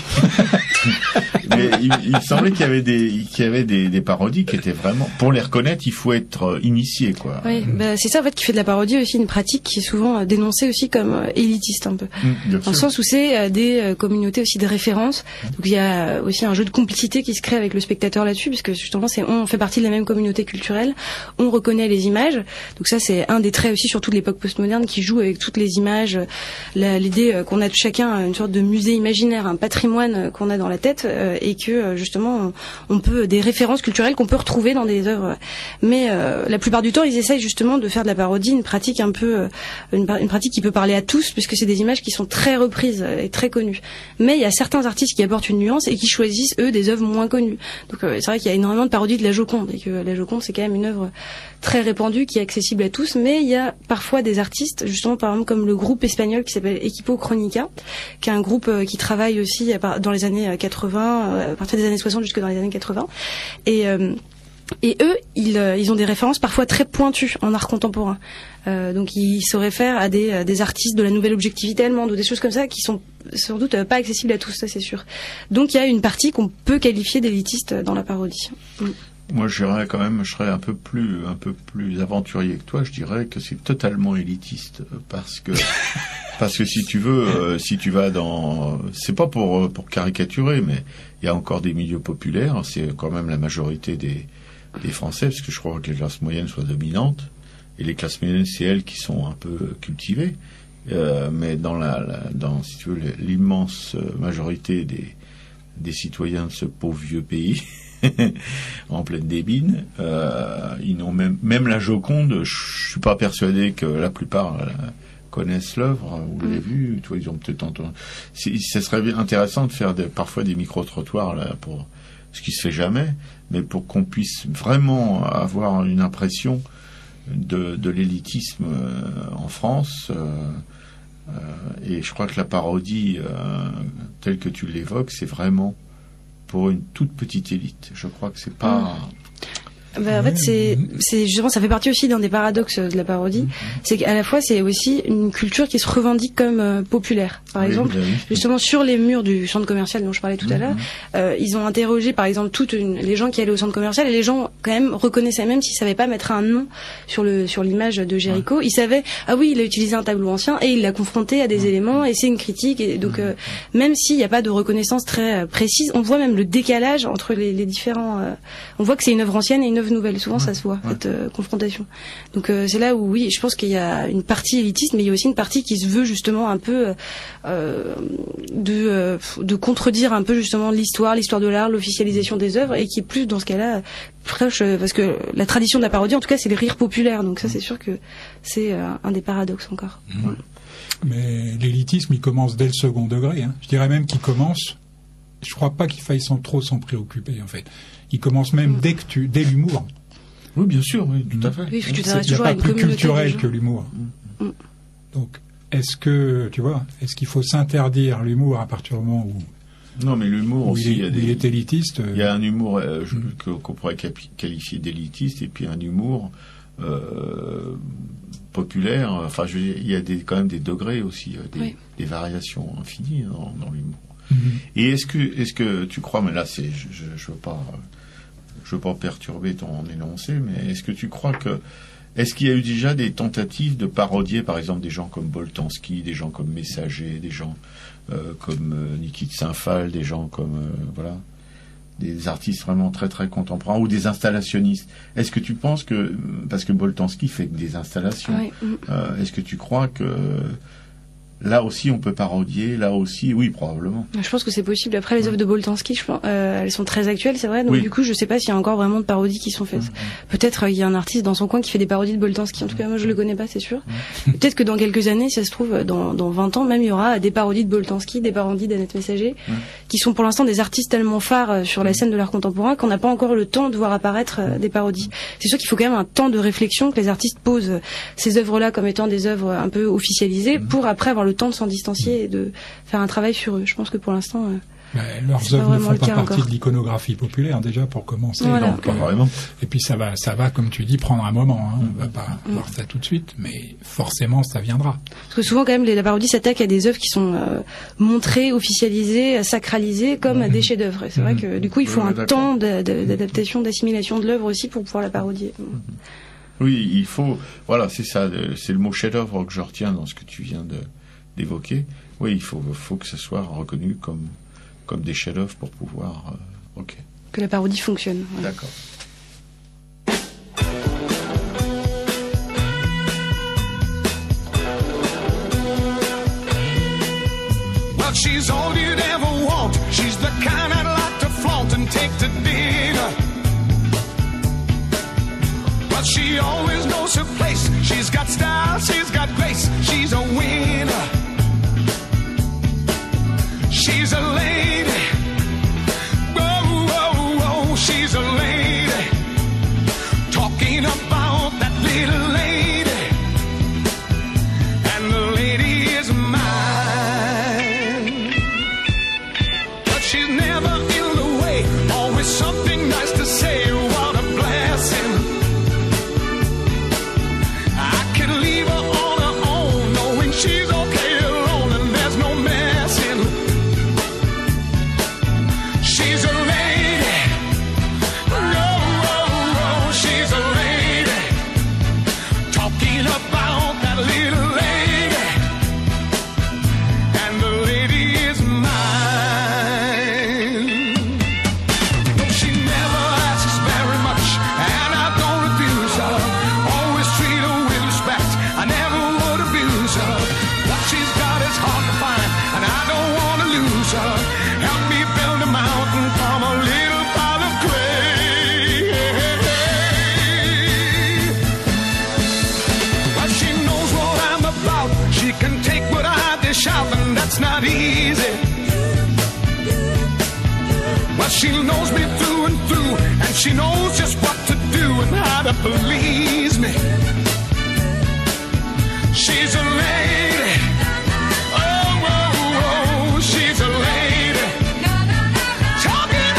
Mais il semblait qu'il y avait des parodies qui étaient vraiment... Pour les reconnaître, il faut être initié, quoi. Oui, c'est ça, en fait, qui fait de la parodie aussi une pratique qui est souvent dénoncée aussi comme élitiste, un peu. Dans le sens où c'est des communautés aussi de référence. Donc il y a aussi un jeu de complicité qui se crée avec le spectateur là-dessus, puisque justement, on fait partie de la même communauté culturelle, on reconnaît les images. Donc ça, c'est un des traits aussi, surtout de l'époque postmoderne, qui joue avec toutes les images, l'idée qu'on a de chacun une sorte de musée imaginaire, un patrimoine qu'on a dans la tête, et que justement on peut des références culturelles qu'on peut retrouver dans des œuvres. Mais la plupart du temps, ils essayent justement de faire de la parodie une pratique un peu une pratique qui peut parler à tous, puisque c'est des images qui sont très reprises et très connues. Mais il y a certains artistes qui apportent une nuance et qui choisissent eux des œuvres moins connues. Donc c'est vrai qu'il y a énormément de parodies de la Joconde, et que la Joconde c'est quand même une œuvre très répandue qui est accessible à tous. Mais il y a parfois des artistes, justement par exemple comme le groupe espagnol qui s'appelle Equipo Chronica, qui est un groupe qui travaille aussi dans les années 80, à partir des années 60 jusque dans les années 80. Et eux, ils ont des références parfois très pointues en art contemporain. Donc ils se réfèrent à des artistes de la nouvelle objectivité allemande ou des choses comme ça qui sont sans doute pas accessibles à tous, ça c'est sûr. Donc il y a une partie qu'on peut qualifier d'élitiste dans la parodie. Moi, je serais un peu plus aventurier que toi. Je dirais que c'est totalement élitiste, parce que si tu veux, si tu vas c'est pas pour caricaturer, mais il y a encore des milieux populaires. C'est quand même la majorité des Français, parce que je crois que les classes moyennes soient dominantes, et les classes moyennes, c'est elles qui sont un peu cultivées. Mais dans si tu veux, l'immense majorité des citoyens de ce pauvre vieux pays. En pleine débine, ils n'ont même la Joconde, je suis pas persuadé que la plupart connaissent l'œuvre ou l'ont vue. Tu vois, ils ont peut-être entendu. Ça serait intéressant de faire parfois des micro-trottoirs là, pour ce qui se fait jamais, mais pour qu'on puisse vraiment avoir une impression de l'élitisme en France. Et je crois que la parodie telle que tu l'évoques, c'est vraiment pour une toute petite élite. Je crois que c'est pas... En fait, c'est justement, ça fait partie aussi d'un des paradoxes de la parodie, c'est qu'à la fois c'est aussi une culture qui se revendique comme populaire. Par exemple, justement sur les murs du centre commercial dont je parlais tout à l'heure, ils ont interrogé par exemple les gens qui allaient au centre commercial, et les gens quand même reconnaissaient, même s'ils savaient pas mettre un nom sur l'image de Géricault, ils savaient il a utilisé un tableau ancien et il l'a confronté à des éléments et c'est une critique, et donc même s'il n'y a pas de reconnaissance très précise, on voit même le décalage entre les différents. On voit que c'est une œuvre ancienne et une œuvre nouvelle. Souvent, ça se voit, cette confrontation. Donc, c'est là où, oui, je pense qu'il y a une partie élitiste, mais il y a aussi une partie qui se veut justement un peu de contredire un peu justement l'histoire de l'art, l'officialisation des œuvres, et qui est plus dans ce cas-là proche, parce que la tradition de la parodie, en tout cas, c'est les rires populaires. Donc ça, c'est sûr que c'est un des paradoxes encore. Mais l'élitisme, il commence dès le second degré. Je dirais même qu'il commence. Je crois pas qu'il faille trop s'en préoccuper, en fait. Il commence même dès l'humour. Oui, bien sûr, oui, tout à fait. Oui, il n'y a pas plus culturel que l'humour. Donc, est-ce qu'il faut s'interdire l'humour à partir du moment où... Non, mais l'humour aussi, il est élitiste. Il y a un humour qu'on pourrait qualifier d'élitiste, et puis un humour populaire. Enfin, il y a quand même des degrés aussi, des variations infinies dans l'humour. Et est-ce que tu crois, mais là je veux pas perturber ton énoncé, mais est-ce que tu crois est-ce qu'il y a eu déjà des tentatives de parodier par exemple des gens comme Boltanski, des gens comme Messager, des gens comme Niki de Saint-Phal, des gens comme des artistes vraiment très très contemporains, ou des installationnistes? Est-ce que tu penses que, parce que Boltanski fait des installations, est-ce que tu crois que là aussi on peut parodier, là aussi, oui, probablement. Je pense que c'est possible. Après, les œuvres de Boltanski, je pense, elles sont très actuelles, c'est vrai. Donc du coup, je sais pas s'il y a encore vraiment de parodies qui sont faites. Peut-être il y a un artiste dans son coin qui fait des parodies de Boltanski. En tout cas, moi je le connais pas, c'est sûr. Peut-être que dans quelques années, ça se trouve, dans 20 ans même, il y aura des parodies de Boltanski, des parodies d'Annette Messager, qui sont pour l'instant des artistes tellement phares sur la scène de l'art contemporain qu'on n'a pas encore le temps de voir apparaître des parodies. C'est sûr qu'il faut quand même un temps de réflexion, que les artistes posent ces œuvres-là comme étant des œuvres un peu officialisées, pour après avoir le temps de s'en distancier et de faire un travail sur eux. Je pense que pour l'instant, leurs œuvres ne font pas partie de l'iconographie populaire, déjà, pour commencer. Voilà. Donc, et puis ça va, comme tu dis, prendre un moment. On va pas voir ça tout de suite, mais forcément, ça viendra. Parce que souvent, quand même, la parodie s'attaque à des œuvres qui sont montrées, officialisées, sacralisées, comme des chefs-d'œuvre. Et c'est vrai que, du coup, il faut un temps d'adaptation, d'assimilation de l'œuvre aussi pour pouvoir la parodier. Oui, il faut... Voilà, c'est ça. C'est le mot chef-d'œuvre que je retiens dans ce que tu viens d'évoquer. Oui, il faut que ce soit reconnu comme des chefs-d'œuvre pour pouvoir... Que la parodie fonctionne. Ouais. D'accord. Well, she's all you'd ever want. She's the kind I'd like to flaunt and take to dinner. But she always knows her place. She's got style, she's got grace. She's a winner. She's a lady. Whoa, whoa, whoa. She's a lady. Talking about that little lady. And the lady is mine. But she's never in the way. Always something nice to say. What a blessing. I could leave her on her own, knowing she's okay alone and there's no messing. She's a lady. Oh, oh, oh, she's a lady. Talking about that little lady. And the lady is mine. No, she never asks very much, and I don't refuse her. Always treat her with respect. I never would abuse her. What she's got is hard to find, and I don't want to lose her. Help me build a mountain from a little pile of clay. But she knows what I'm about. She can take what I dish out, and that's not easy. But she knows me through and through, and she knows just what to do and how to please me. She's a lady. Oh, oh, oh, she's a lady. Talking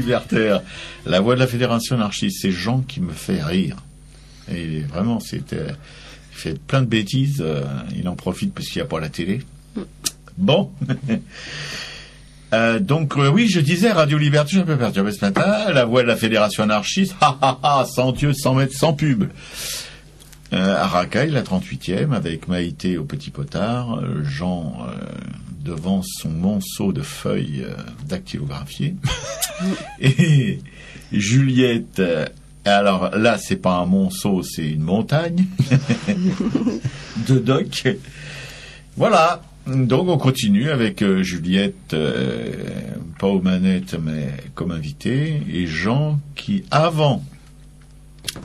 libertaire, la voix de la Fédération anarchiste, c'est Jean qui me fait rire. Et vraiment, il fait plein de bêtises, il en profite parce qu'il n'y a pas la télé. Bon. Donc, oui, je disais, Radio Liberté, je suis un peu perturbé ce matin, la voix de la Fédération anarchiste, sans Dieu, sans mètres, sans pub. À Racaille, la 38e, avec Maïté au Petit Potard, Jean devant son monceau de feuilles dactylographiées, et Juliette, alors là, c'est pas un monceau, c'est une montagne de doc. Voilà. Donc on continue avec Juliette, pas aux manettes mais comme invité, et Jean qui,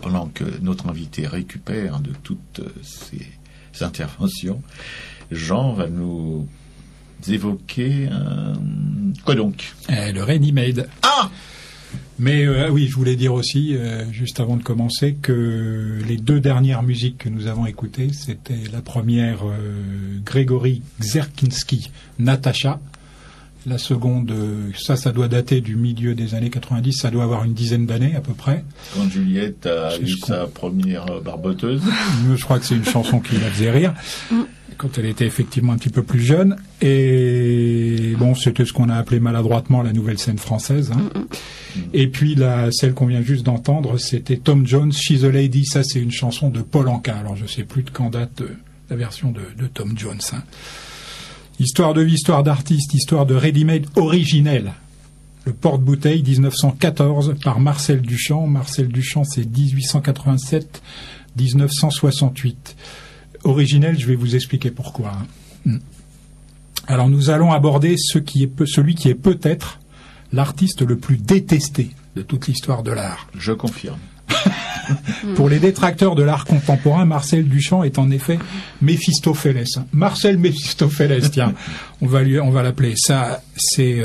pendant que notre invité récupère de toutes ses interventions, Jean va nous évoquer quoi donc? Le ready-made. Ah! Mais oui, je voulais dire aussi, juste avant de commencer, que les 2 dernières musiques que nous avons écoutées, c'était la première Grégory Xerkinski, Natacha. La seconde, ça doit dater du milieu des années 90, ça doit avoir une dizaine d'années à peu près. Quand Juliette a eu sa première barboteuse. Je crois que c'est une chanson qui la faisait rire. Quand elle était effectivement un petit peu plus jeune. Et bon, c'était ce qu'on a appelé maladroitement la nouvelle scène française. Hein. Et puis celle qu'on vient juste d'entendre, c'était Tom Jones, She's a Lady. Ça, c'est une chanson de Paul Anka. Alors, je sais plus de quand date la version de Tom Jones. Hein. Histoire de vie, histoire d'artiste, histoire de ready-made originel. Le porte-bouteille 1914 par Marcel Duchamp. Marcel Duchamp, c'est 1887-1968. Originel, je vais vous expliquer pourquoi. Alors nous allons aborder celui qui est peut-être l'artiste le plus détesté de toute l'histoire de l'art. Je confirme. Pour les détracteurs de l'art contemporain, Marcel Duchamp est en effet Méphistophélès. Marcel Méphistophélès, tiens, on va l'appeler. Ça, c'est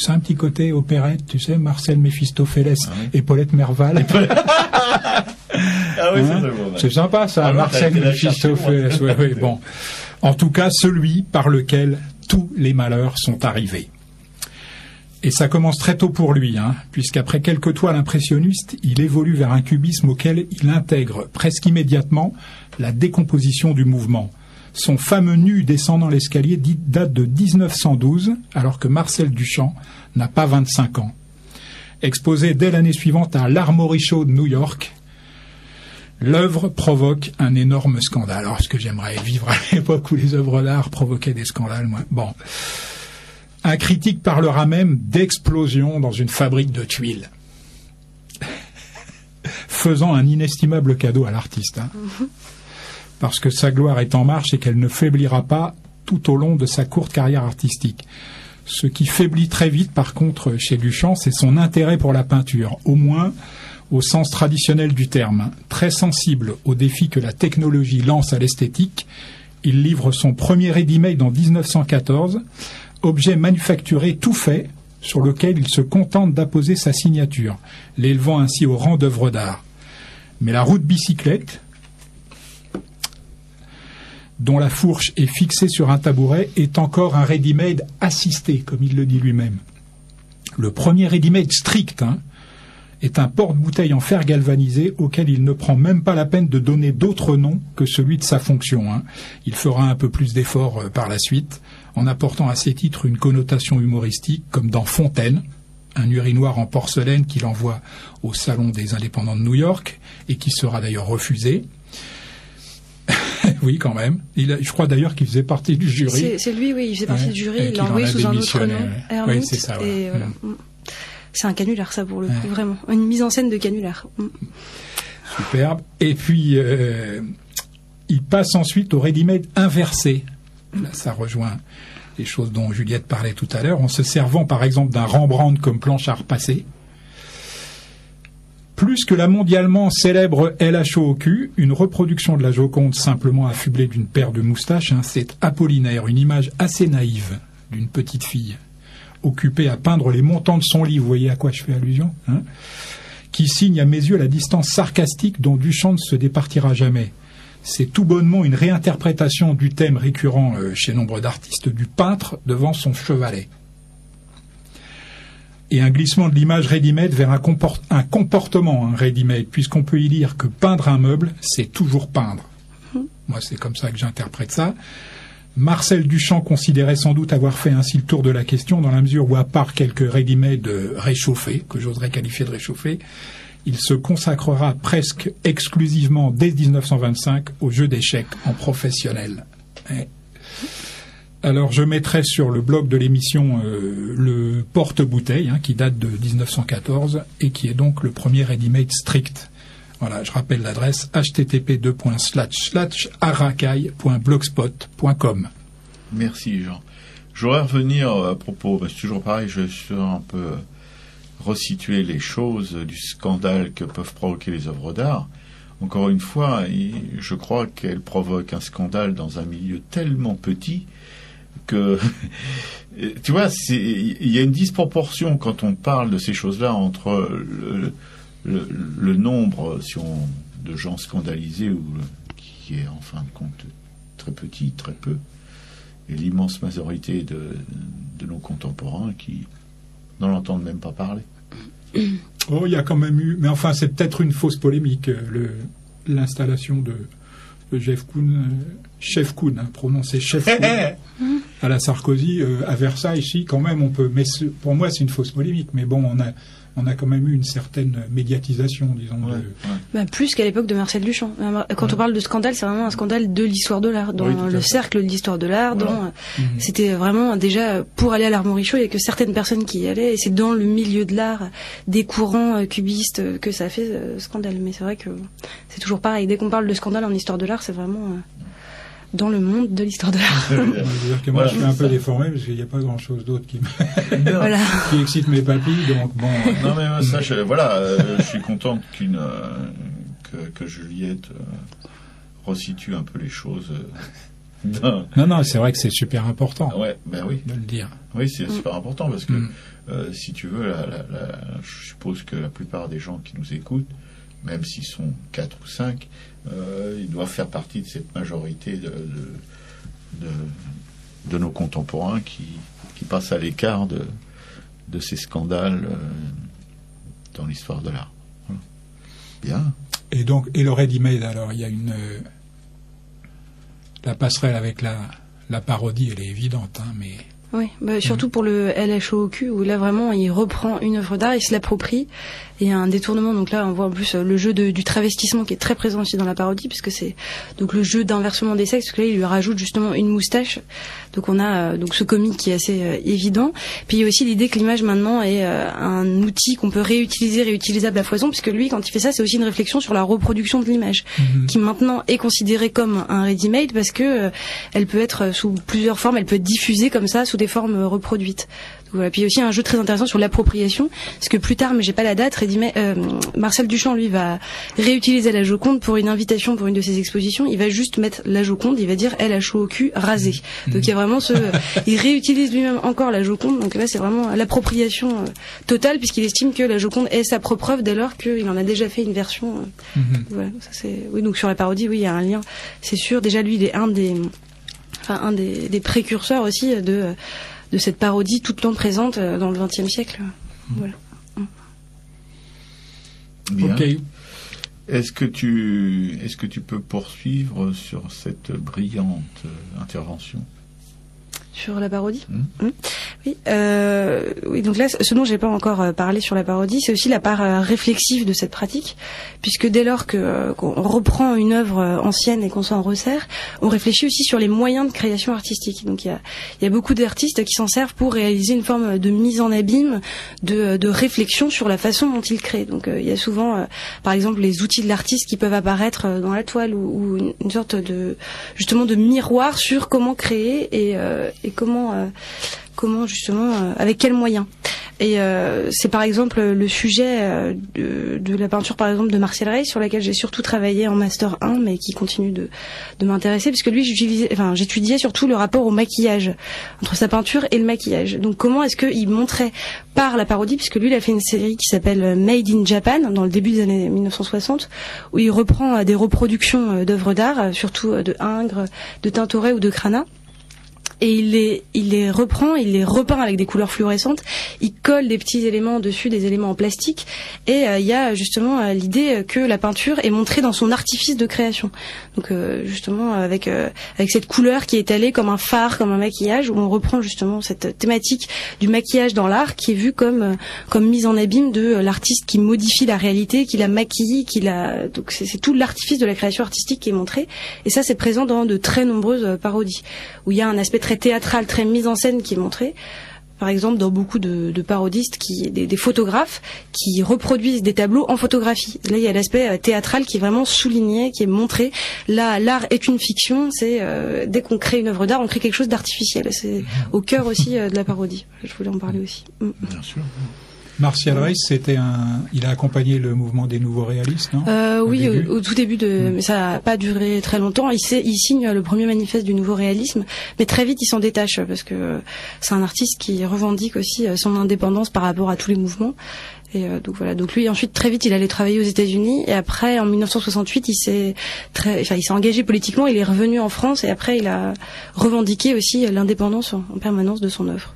un petit côté opérette, tu sais, Marcel Méphistophélès et Paulette Merval. Ah oui, c'est sympa ça, Marcel Méphistophélès. Oui, bon. En tout cas, celui par lequel tous les malheurs sont arrivés. Et ça commence très tôt pour lui, puisqu'après quelques toiles impressionnistes, il évolue vers un cubisme auquel il intègre presque immédiatement la décomposition du mouvement. Son fameux nu descendant l'escalier date de 1912, alors que Marcel Duchamp n'a pas 25 ans. Exposé dès l'année suivante à l'Armory Show de New York, l'œuvre provoque un énorme scandale. Alors, est-ce que j'aimerais vivre à l'époque où les œuvres d'art provoquaient des scandales, moi? Bon. Un critique parlera même d'explosion dans une fabrique de tuiles, faisant un inestimable cadeau à l'artiste, parce que sa gloire est en marche et qu'elle ne faiblira pas tout au long de sa courte carrière artistique. Ce qui faiblit très vite, par contre, chez Duchamp, c'est son intérêt pour la peinture, au moins au sens traditionnel du terme. Très sensible aux défis que la technologie lance à l'esthétique, il livre son premier ready-made en 1914, objet manufacturé tout fait, sur lequel il se contente d'apposer sa signature, l'élevant ainsi au rang d'œuvre d'art. Mais la roue de bicyclette, dont la fourche est fixée sur un tabouret, est encore un ready-made assisté, comme il le dit lui-même. Le premier ready-made strict est un porte-bouteille en fer galvanisé auquel il ne prend même pas la peine de donner d'autre nom que celui de sa fonction. Il fera un peu plus d'efforts par la suite, en apportant à ses titres une connotation humoristique, comme dans Fontaine, un urinoir en porcelaine qu'il envoie au Salon des indépendants de New York, et qui sera d'ailleurs refusé. Oui, quand même. Je crois d'ailleurs qu'il faisait partie du jury. C'est lui, oui, il faisait partie du jury. Il l'a envoyé sous un autre nom, Hermite. Oui, c'est ça. Ouais. Et voilà. C'est un canular, ça, pour le coup, vraiment. Une mise en scène de canular. Superbe. Et puis, il passe ensuite au ready-made inversé. Là, ça rejoint les choses dont Juliette parlait tout à l'heure, en se servant par exemple d'un Rembrandt comme planche à repasser. Plus que la mondialement célèbre LHO au cul, une reproduction de la Joconde simplement affublée d'une paire de moustaches, c'est Apollinaire, une image assez naïve d'une petite fille occupée à peindre les montants de son lit, vous voyez à quoi je fais allusion, qui signe à mes yeux la distance sarcastique dont Duchamp ne se départira jamais. C'est tout bonnement une réinterprétation du thème récurrent chez nombre d'artistes du peintre devant son chevalet. et un glissement de l'image ready-made vers un comportement ready-made, puisqu'on peut y lire que peindre un meuble, c'est toujours peindre. Moi, c'est comme ça que j'interprète ça. Marcel Duchamp considérait sans doute avoir fait ainsi le tour de la question, dans la mesure où, à part quelques ready-made réchauffés, que j'oserais qualifier de réchauffés, il se consacrera presque exclusivement dès 1925 au jeu d'échecs en professionnel. Alors, je mettrai sur le blog de l'émission le porte-bouteille, qui date de 1914 et qui est donc le premier ready-made strict. Voilà, je rappelle l'adresse http://arakai.blogspot.com. Merci Jean. Je voudrais revenir à propos, c'est toujours pareil, je suis un peu resituer les choses du scandale que peuvent provoquer les œuvres d'art. Encore une fois, je crois qu'elles provoquent un scandale dans un milieu tellement petit que, tu vois, il y a une disproportion quand on parle de ces choses-là entre le nombre de gens scandalisés qui est en fin de compte très petit, très peu, et l'immense majorité de nos contemporains qui n'en entendent même pas parler. Oh, il y a quand même eu, mais enfin c'est peut-être une fausse polémique, l'installation de Chef Koun, prononcé Chef Koun, à la Sarkozy, à Versailles, ici, quand même, on peut, mais pour moi c'est une fausse polémique, mais bon, on a quand même eu une certaine médiatisation, disons. Plus qu'à l'époque de Marcel Duchamp. Quand on parle de scandale, c'est vraiment un scandale de l'histoire de l'art, dans le cercle de l'histoire de l'art. C'était vraiment déjà, pour aller à l'Art Morichaud, il n'y a que certaines personnes qui y allaient, et c'est dans le milieu de l'art, des courants cubistes, que ça a fait scandale. Mais c'est vrai que c'est toujours pareil. Dès qu'on parle de scandale en histoire de l'art, c'est vraiment dans le monde de l'histoire de l'art. Que moi, je suis un peu déformé parce qu'il n'y a pas grand-chose d'autre qui excite mes papilles. Donc bon. Non mais ça, je suis contente que Juliette resitue un peu les choses. Non, c'est vrai que c'est super important. Ouais, ben oui. De le dire. Oui, c'est super important parce que si tu veux, je suppose que la plupart des gens qui nous écoutent, même s'ils sont 4 ou 5, ils doivent faire partie de cette majorité de nos contemporains qui passent à l'écart de ces scandales dans l'histoire de l'art. Voilà. Bien. Et donc, le ready-made, alors, il y a la passerelle avec la parodie, elle est évidente, mais... Oui, surtout pour le LHOQ, où là vraiment il reprend une œuvre d'art, il se l'approprie, et il y a un détournement. Donc là on voit en plus le jeu du travestissement qui est très présent aussi dans la parodie, puisque c'est donc le jeu d'inversement des sexes, parce que là il lui rajoute justement une moustache. Donc on a donc ce comique qui est assez évident. Puis il y a aussi l'idée que l'image maintenant est un outil qu'on peut réutilisable à foison, puisque lui quand il fait ça c'est aussi une réflexion sur la reproduction de l'image, qui maintenant est considérée comme un ready-made, parce que elle peut être sous plusieurs formes, elle peut être diffusée comme ça sous des formes reproduites. Donc voilà. Puis il y a aussi un jeu très intéressant sur l'appropriation, parce que plus tard, mais j'ai pas la date, Marcel Duchamp lui va réutiliser la Joconde pour une invitation pour une de ses expositions. Il va juste mettre la Joconde, il va dire LHOQ rasé. Donc il y a vraiment il réutilise lui-même encore la Joconde. Donc là c'est vraiment l'appropriation totale, puisqu'il estime que la Joconde est sa propre œuvre dès lors qu'il en a déjà fait une version. Voilà, ça c'est. Oui, donc sur la parodie, oui, il y a un lien, c'est sûr. Déjà lui, il est un des précurseurs aussi de cette parodie toute le temps présente dans le XXe siècle. Voilà. Bien. Okay. Est-ce que tu peux poursuivre sur cette brillante intervention? Sur la parodie. Oui, donc là, ce dont j'ai pas encore parlé sur la parodie, c'est aussi la part réflexive de cette pratique, puisque dès lors qu'on reprend une œuvre ancienne et qu'on s'en resserre, on réfléchit aussi sur les moyens de création artistique. Donc il y a beaucoup d'artistes qui s'en servent pour réaliser une forme de mise en abîme, de réflexion sur la façon dont ils créent. Donc il y a souvent, par exemple, les outils de l'artiste qui peuvent apparaître dans la toile, ou une sorte de justement de miroir sur comment créer et comment justement avec quels moyens. Et c'est par exemple le sujet de la peinture par exemple de Marcel Rey, sur laquelle j'ai surtout travaillé en master 1, mais qui continue de m'intéresser, puisque lui j'étudiais surtout le rapport au maquillage, entre sa peinture et le maquillage. Donc comment est-ce qu'il montrait par la parodie, puisque lui il a fait une série qui s'appelle Made in Japan dans le début des années 1960, où il reprend des reproductions d'œuvres d'art, surtout de Ingres, de Tintoret ou de Crana. et il les reprend, il les repeint avec des couleurs fluorescentes, il colle des petits éléments dessus, des éléments en plastique, et il y a justement l'idée que la peinture est montrée dans son artifice de création. Donc justement avec cette couleur qui est étalée comme un phare, comme un maquillage, où on reprend justement cette thématique du maquillage dans l'art qui est vue comme mise en abîme de l'artiste qui modifie la réalité, qui la maquille, donc c'est tout l'artifice de la création artistique qui est montré, et ça c'est présent dans de très nombreuses parodies où il y a un aspect très théâtral, très mise en scène qui est montré. Par exemple, dans beaucoup de parodistes, des photographes qui reproduisent des tableaux en photographie. Là, il y a l'aspect théâtral qui est vraiment souligné, qui est montré. Là, l'art est une fiction. C'est dès qu'on crée une œuvre d'art, on crée quelque chose d'artificiel. C'est au cœur aussi de la parodie. Je voulais en parler aussi. Bien sûr. Martial Reiss, il a accompagné le mouvement des nouveaux réalistes, non? Oui, au tout début mais ça n'a pas duré très longtemps. Il signe le premier manifeste du nouveau réalisme, mais très vite il s'en détache parce que c'est un artiste qui revendique aussi son indépendance par rapport à tous les mouvements. Et donc voilà. Donc lui, ensuite, très vite, il allait travailler aux États-Unis. Et après, en 1968, il s'est engagé politiquement. Il est revenu en France et après, il a revendiqué aussi l'indépendance en permanence de son œuvre.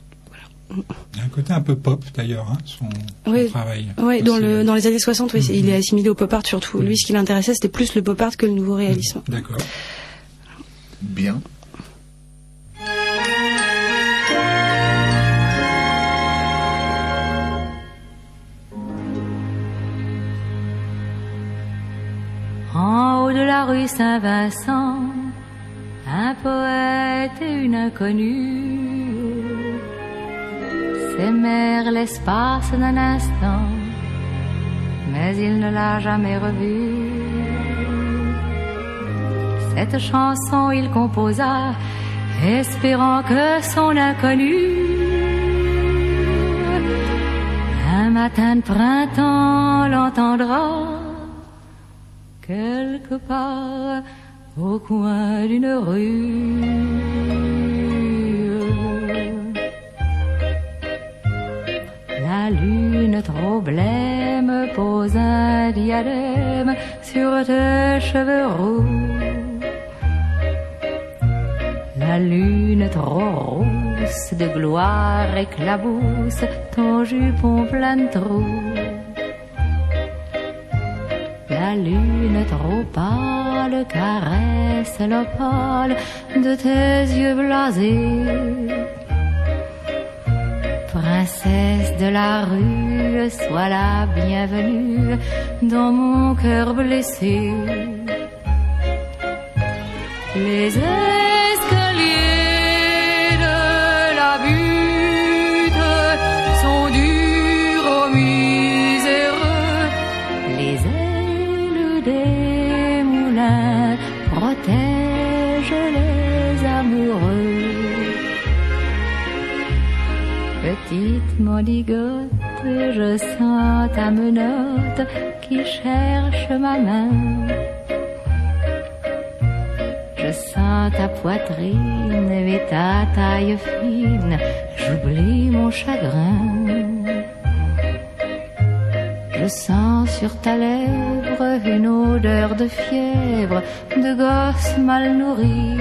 Il y a un côté un peu pop d'ailleurs, son travail. Oui, dans les années 60, oui, il est assimilé au pop art surtout. Lui, ce qui l'intéressait, c'était plus le pop art que le nouveau réalisme. D'accord. Bien. En haut de la rue Saint-Vincent, un poète et une inconnue s'aimèrent l'espace d'un instant, mais il ne l'a jamais revue. Cette chanson il composa, espérant que son inconnu, un matin de printemps, l'entendra quelque part au coin d'une rue. La lune trop blême pose un diadème sur tes cheveux roux. La lune trop rousse de gloire éclabousse ton jupon plein de trous. La lune trop pâle caresse l'opale de tes yeux blasés. Princesse de la rue, sois la bienvenue dans mon cœur blessé. Les escaliers de la butte sont durs aux miséreux. Les ailes des moulins protègent les amoureux. Petite monigote, je sens ta menotte qui cherche ma main. Je sens ta poitrine et ta taille fine, j'oublie mon chagrin. Je sens sur ta lèvre une odeur de fièvre, de gosse mal nourri.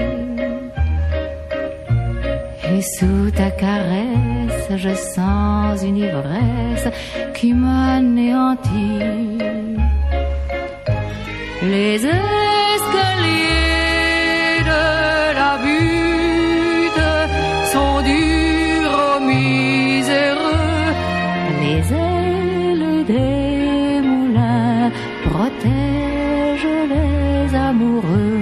Et sous ta caresse, je sens une ivresse qui m'anéantit. Les escaliers de la butte sont durs aux miséreux. Les ailes des moulins protègent les amoureux.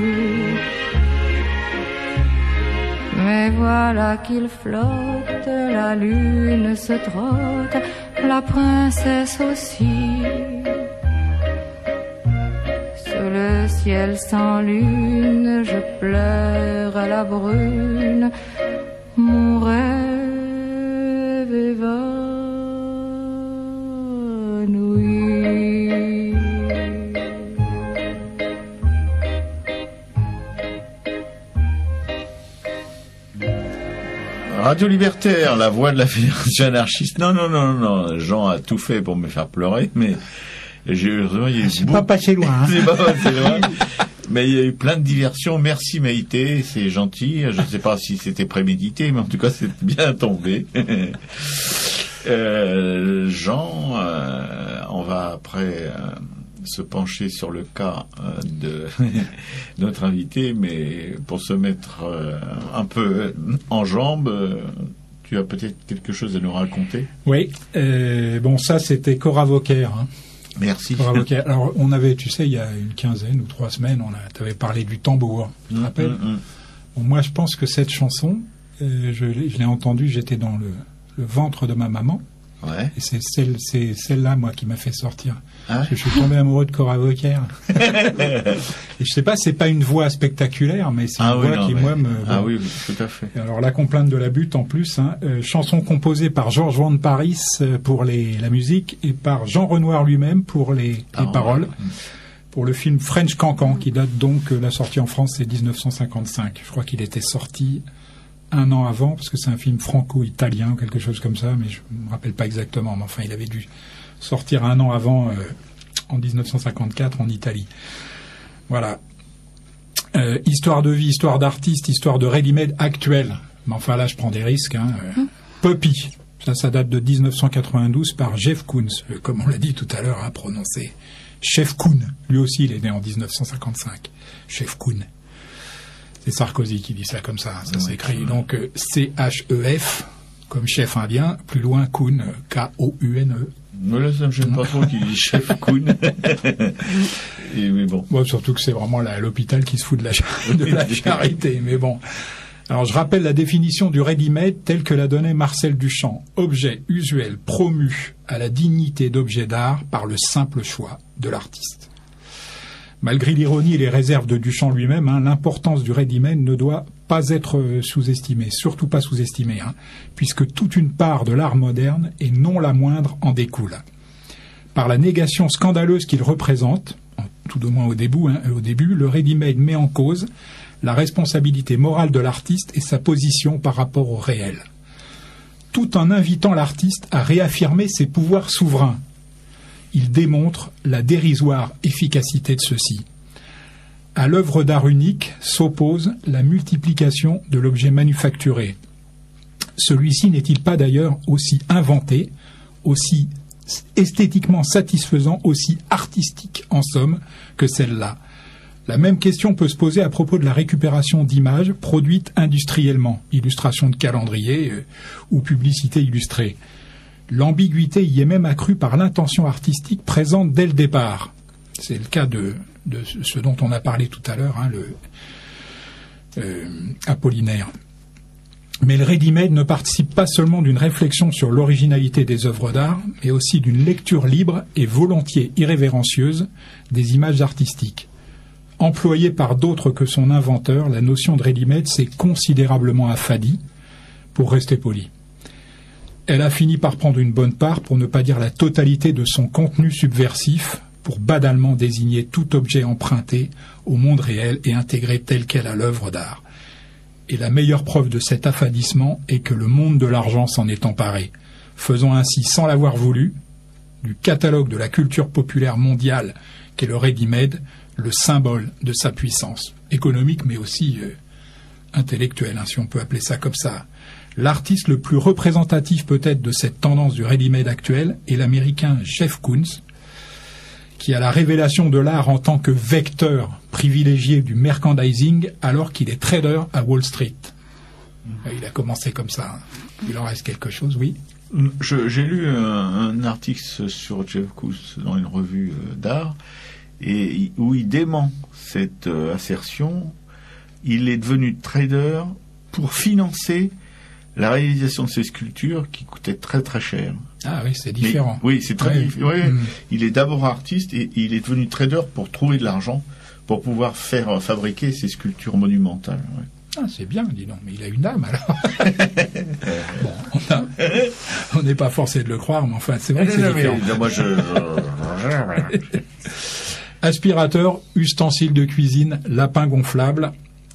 Mais voilà qu'il flotte, la lune se trotte, la princesse aussi. Sous le ciel sans lune, je pleure à la brune, mon rêve évanoui. Radio Libertaire, la voix de la fédération anarchiste. Non. Jean a tout fait pour me faire pleurer, mais heureusement, il y a eu c'est pas passé loin. Hein. C'est pas passé loin. Mais il y a eu plein de diversions. Merci Maïté, c'est gentil. Je ne sais pas si c'était prémédité, mais en tout cas c'est bien tombé. Jean, on va après se pencher sur le cas de notre invité, mais pour se mettre un peu en jambes, tu as peut-être quelque chose à nous raconter? Oui, bon ça c'était Cora Vauquer. Hein. Merci. Cora Vauquer. Alors on avait, tu sais, il y a une 15 ou 3 semaines, tu avais parlé du tambour, tu te rappelles? Bon, moi je pense que cette chanson, je l'ai entendue, j'étais dans le ventre de ma maman. Ouais. Et c'est celle-là, moi, qui m'a fait sortir. Ah ouais. Je suis tombé amoureux de Cora Vauquer. Et je sais pas, c'est pas une voix spectaculaire, mais c'est une voix qui, moi, me... Ah oui, tout à fait. Alors, La complainte de la butte, en plus, hein, chanson composée par Georges Van Paris pour la musique et par Jean Renoir lui-même pour les paroles. Pour le film French Cancan, qui date donc, la sortie en France, c'est 1955. Je crois qu'il était sorti 1 an avant, parce que c'est un film franco-italien, quelque chose comme ça, mais je ne me rappelle pas exactement. Mais enfin, il avait dû sortir 1 an avant, en 1954, en Italie. Voilà. Histoire de vie, histoire d'artiste, histoire de ready-made actuel. Mais enfin, là, je prends des risques. Hein. Puppy. Ça date de 1992 par Jeff Koons. Comme on l'a dit tout à l'heure, à prononcer. Chef Koon. Lui aussi, il est né en 1955. Chef Koon. C'est Sarkozy qui dit ça comme ça. Ça s'écrit donc C-H-E-F, comme chef indien, plus loin Koon, K-O-U-N-E. Mais là, ça me gêne pas trop qu'il dise chef Koon. Mais bon. Bon, surtout que c'est vraiment l'hôpital qui se fout de la charité. Mais bon. Alors, je rappelle la définition du ready-made telle que la donnait Marcel Duchamp. Objet usuel promu à la dignité d'objet d'art par le simple choix de l'artiste. Malgré l'ironie et les réserves de Duchamp lui-même, hein, l'importance du ready-made ne doit pas être sous-estimée, surtout pas sous-estimée, hein, puisque toute une part de l'art moderne, et non la moindre, en découle. Par la négation scandaleuse qu'il représente, tout de moins au début, le ready-made met en cause la responsabilité morale de l'artiste et sa position par rapport au réel, tout en invitant l'artiste à réaffirmer ses pouvoirs souverains. Il démontre la dérisoire efficacité de ceux-ci. À l'œuvre d'art unique s'oppose la multiplication de l'objet manufacturé. Celui-ci n'est-il pas d'ailleurs aussi inventé, aussi esthétiquement satisfaisant, aussi artistique en somme que celle-là? La même question peut se poser à propos de la récupération d'images produites industriellement, illustration de calendrier ou publicité illustrée. L'ambiguïté y est même accrue par l'intention artistique présente dès le départ. C'est le cas de ce dont on a parlé tout à l'heure, hein, Apollinaire. Mais le ready-made ne participe pas seulement d'une réflexion sur l'originalité des œuvres d'art, mais aussi d'une lecture libre et volontiers irrévérencieuse des images artistiques. Employée par d'autres que son inventeur, la notion de ready-made s'est considérablement affadie, pour rester poli. Elle a fini par prendre une bonne part, pour ne pas dire la totalité de son contenu subversif, pour badalement désigner tout objet emprunté au monde réel et intégré tel quel à l'œuvre d'art. Et la meilleure preuve de cet affadissement est que le monde de l'argent s'en est emparé, faisant ainsi, sans l'avoir voulu, du catalogue de la culture populaire mondiale qu'est le ready-made, le symbole de sa puissance, économique mais aussi intellectuelle, hein, si on peut appeler ça comme ça. L'artiste le plus représentatif peut-être de cette tendance du ready-made actuel est l'américain Jeff Koons, qui a la révélation de l'art en tant que vecteur privilégié du merchandising alors qu'il est trader à Wall Street. Il a commencé comme ça. Il en reste quelque chose, oui. J'ai lu un article sur Jeff Koons dans une revue d'art et où il dément cette assertion. Il est devenu trader pour financer la réalisation de ces sculptures qui coûtaient très très cher. Ah oui, c'est différent. Mais, oui, c'est très différent. Oui, il est d'abord artiste et il est devenu trader pour trouver de l'argent pour pouvoir fabriquer ces sculptures monumentales. Ouais. Ah, c'est bien, dis donc, mais il a une âme alors. Bon, on n'est pas forcé de le croire, mais enfin, c'est vrai que c'est différent. Mais, moi, Aspirateur, ustensiles de cuisine, lapin gonflable,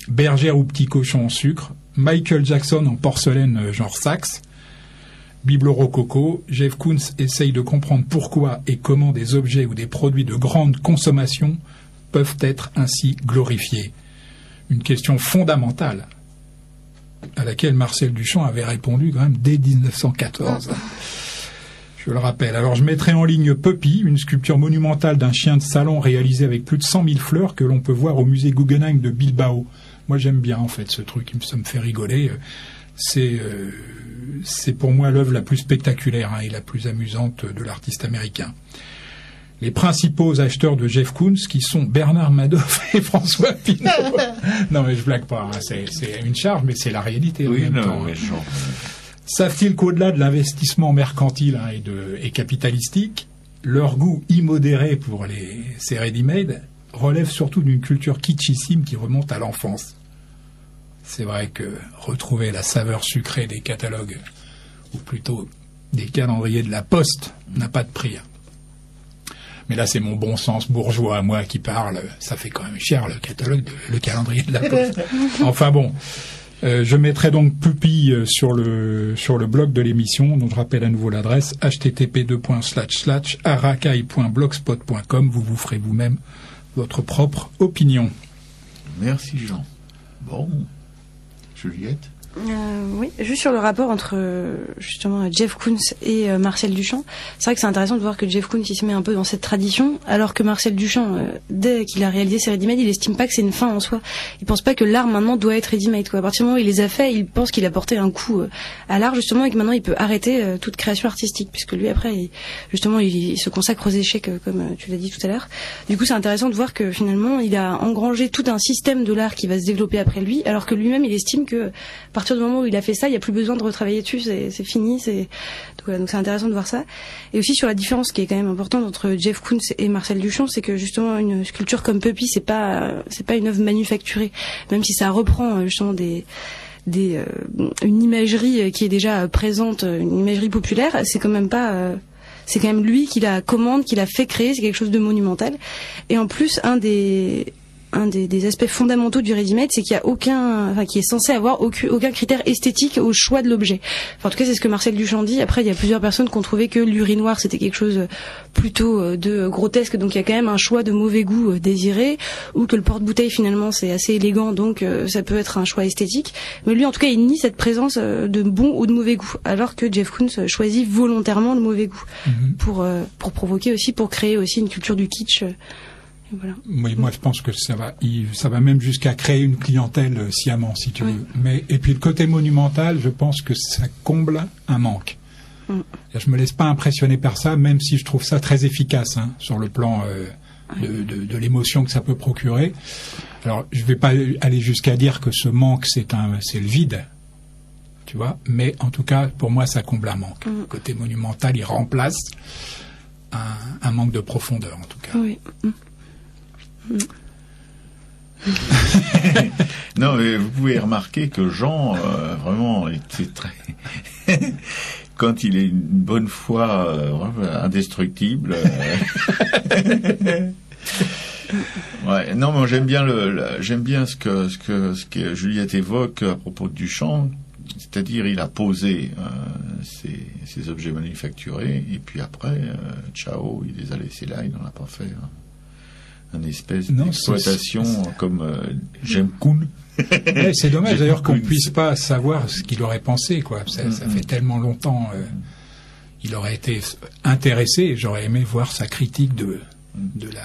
bergère ou petit cochon en sucre, Michael Jackson en porcelaine genre Saks, Biblo rococo, Jeff Koons essaye de comprendre pourquoi et comment des objets ou des produits de grande consommation peuvent être ainsi glorifiés? Une question fondamentale à laquelle Marcel Duchamp avait répondu quand même dès 1914. Je le rappelle. Alors je mettrai en ligne Puppy, une sculpture monumentale d'un chien de salon réalisée avec plus de 100 000 fleurs que l'on peut voir au musée Guggenheim de Bilbao. Moi j'aime bien en fait ce truc, ça me fait rigoler. C'est pour moi l'œuvre la plus spectaculaire et la plus amusante de l'artiste américain. Les principaux acheteurs de Jeff Koons, qui sont Bernard Madoff et François Pinault. Non mais je blague pas, hein. C'est une charge, mais c'est la réalité. Oui, en même temps. Savent-ils qu'au-delà de l'investissement mercantile et capitalistique, leur goût immodéré pour ces ready-made relève surtout d'une culture kitschissime qui remonte à l'enfance. C'est vrai que retrouver la saveur sucrée des catalogues, ou plutôt des calendriers de la Poste, n'a pas de prix. Mais là, c'est mon bon sens bourgeois à moi qui parle. Ça fait quand même cher le calendrier de la Poste. Enfin bon. Je mettrai donc Puppy sur le blog de l'émission, dont je rappelle à nouveau l'adresse http://arakai.blogspot.com. Vous vous ferez vous-même votre propre opinion. Merci Jean. Bon, Juliette. Oui, juste sur le rapport entre justement Jeff Koons et Marcel Duchamp. C'est vrai que c'est intéressant de voir que Jeff Koons il se met un peu dans cette tradition, alors que Marcel Duchamp, dès qu'il a réalisé ses ready-made, il estime pas que c'est une fin en soi. Il pense pas que l'art maintenant doit être ready-made, quoi. À partir du moment où il les a faits, il pense qu'il a porté un coup à l'art justement et que maintenant il peut arrêter toute création artistique, puisque lui après il se consacre aux échecs comme tu l'as dit tout à l'heure. Du coup c'est intéressant de voir que finalement il a engrangé tout un système de l'art qui va se développer après lui, alors que lui-même il estime que à partir du moment où il a fait ça, il n'y a plus besoin de retravailler dessus, c'est fini. Donc c'est intéressant de voir ça. Et aussi sur la différence qui est quand même importante entre Jeff Koons et Marcel Duchamp, c'est que justement une sculpture comme Puppy, c'est pas une œuvre manufacturée, même si ça reprend justement une imagerie qui est déjà présente, une imagerie populaire. C'est quand même lui qui la commande, qui l'a fait créer. C'est quelque chose de monumental. Et en plus, un des aspects fondamentaux du ready-made, c'est qu'il y a qui est censé avoir aucun critère esthétique au choix de l'objet. Enfin, en tout cas, c'est ce que Marcel Duchamp dit. Après, il y a plusieurs personnes qui ont trouvé que l'urinoir, c'était quelque chose plutôt de grotesque, donc il y a quand même un choix de mauvais goût désiré, ou que le porte-bouteille, finalement, c'est assez élégant, donc ça peut être un choix esthétique. Mais lui, en tout cas, il nie cette présence de bon ou de mauvais goût, alors que Jeff Koons choisit volontairement le mauvais goût pour provoquer aussi, pour créer aussi une culture du kitsch. Voilà. Oui, moi je pense que ça va même jusqu'à créer une clientèle sciemment, si tu veux. Et puis le côté monumental, je pense que ça comble un manque. Je me laisse pas impressionner par ça, même si je trouve ça très efficace sur le plan de l'émotion que ça peut procurer. Alors je vais pas aller jusqu'à dire que ce manque c'est le vide, tu vois, mais en tout cas pour moi ça comble un manque. Le côté monumental, il remplace un manque de profondeur en tout cas. Oui. Non, mais vous pouvez remarquer que Jean, vraiment, était très... Quand il est une bonne foi indestructible... Ouais, non, mais j'aime bien ce que Juliette évoque à propos de Duchamp, c'est-à-dire il a posé ces objets manufacturés, et puis après, ciao, il les a laissés là, il n'en a pas fait... une espèce d'exploitation comme Jeff Koons. Ouais, c'est dommage d'ailleurs qu'on puisse pas savoir ce qu'il aurait pensé, quoi. Ça fait tellement longtemps. Il aurait été intéressé. J'aurais aimé voir sa critique de la.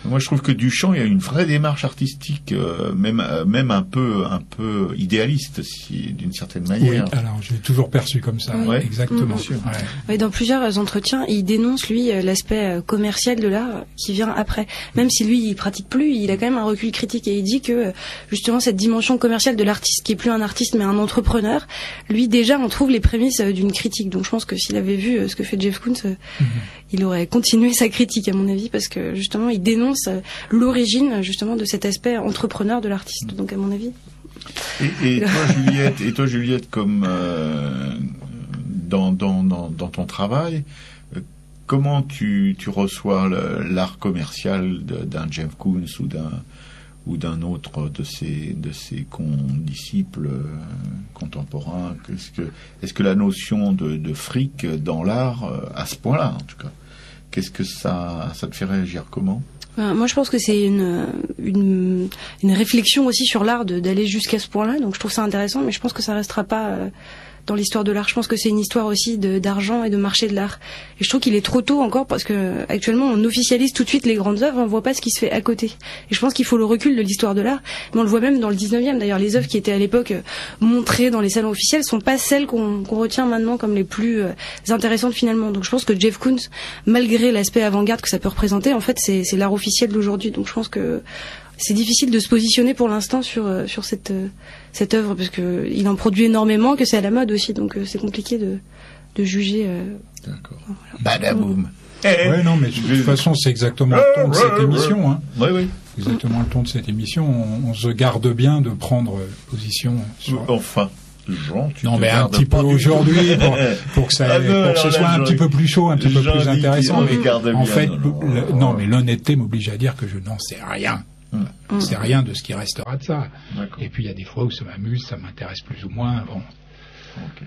Moi, je trouve que Duchamp, il y a une vraie démarche artistique, même un peu idéaliste, d'une certaine manière. Oui, alors je l'ai toujours perçu comme ça. Oui. Exactement. Ouais, dans plusieurs entretiens, il dénonce lui l'aspect commercial de l'art qui vient après. Même si lui, il pratique plus, il a quand même un recul critique et il dit que justement cette dimension commerciale de l'artiste, qui est plus un artiste mais un entrepreneur, lui déjà on trouve les prémices d'une critique. Donc je pense que s'il avait vu ce que fait Jeff Koons, il aurait continué sa critique à mon avis, parce que justement il dénonce l'origine justement de cet aspect entrepreneur de l'artiste. Donc à mon avis. Et toi Juliette, comme dans ton travail, comment tu reçois l'art commercial d'un Jeff Koons ou d'un autre de ses condisciples contemporains? Est-ce que la notion de fric dans l'art, à ce point-là en tout cas, qu'est-ce que ça te fait réagir comment? Moi, je pense que c'est une réflexion aussi sur l'art d'aller jusqu'à ce point-là. Donc, je trouve ça intéressant, mais je pense que ça restera pas dans l'histoire de l'art. Je pense que c'est une histoire aussi d'argent et de marché de l'art. Et je trouve qu'il est trop tôt encore parce que actuellement, on officialise tout de suite les grandes œuvres, on voit pas ce qui se fait à côté. Et je pense qu'il faut le recul de l'histoire de l'art. Mais on le voit même dans le 19e. D'ailleurs, les œuvres qui étaient à l'époque montrées dans les salons officiels sont pas celles qu'on retient maintenant comme les plus intéressantes finalement. Donc, je pense que Jeff Koons, malgré l'aspect avant-garde que ça peut représenter, en fait, c'est l'art officiel d'aujourd'hui. Donc, je pense que c'est difficile de se positionner pour l'instant sur cette œuvre parce que il en produit énormément, que c'est à la mode aussi, donc c'est compliqué de juger. D'accord. Voilà. Badaboum. Ouais, non, mais de toute façon, c'est exactement le ton de cette émission. Hein. Oui. Exactement le ton de cette émission. On se garde bien de prendre position sur... Enfin. Jean, non, mais un petit peu aujourd'hui pour que ça, pour que ce soit un petit peu plus chaud, un petit peu plus intéressant. Mais en fait, non, mais l'honnêteté m'oblige à dire que je n'en sais rien. C'est rien de ce qui restera de ça. D'accord. Et puis il y a des fois où ça m'amuse, ça m'intéresse plus ou moins. Bon. Okay.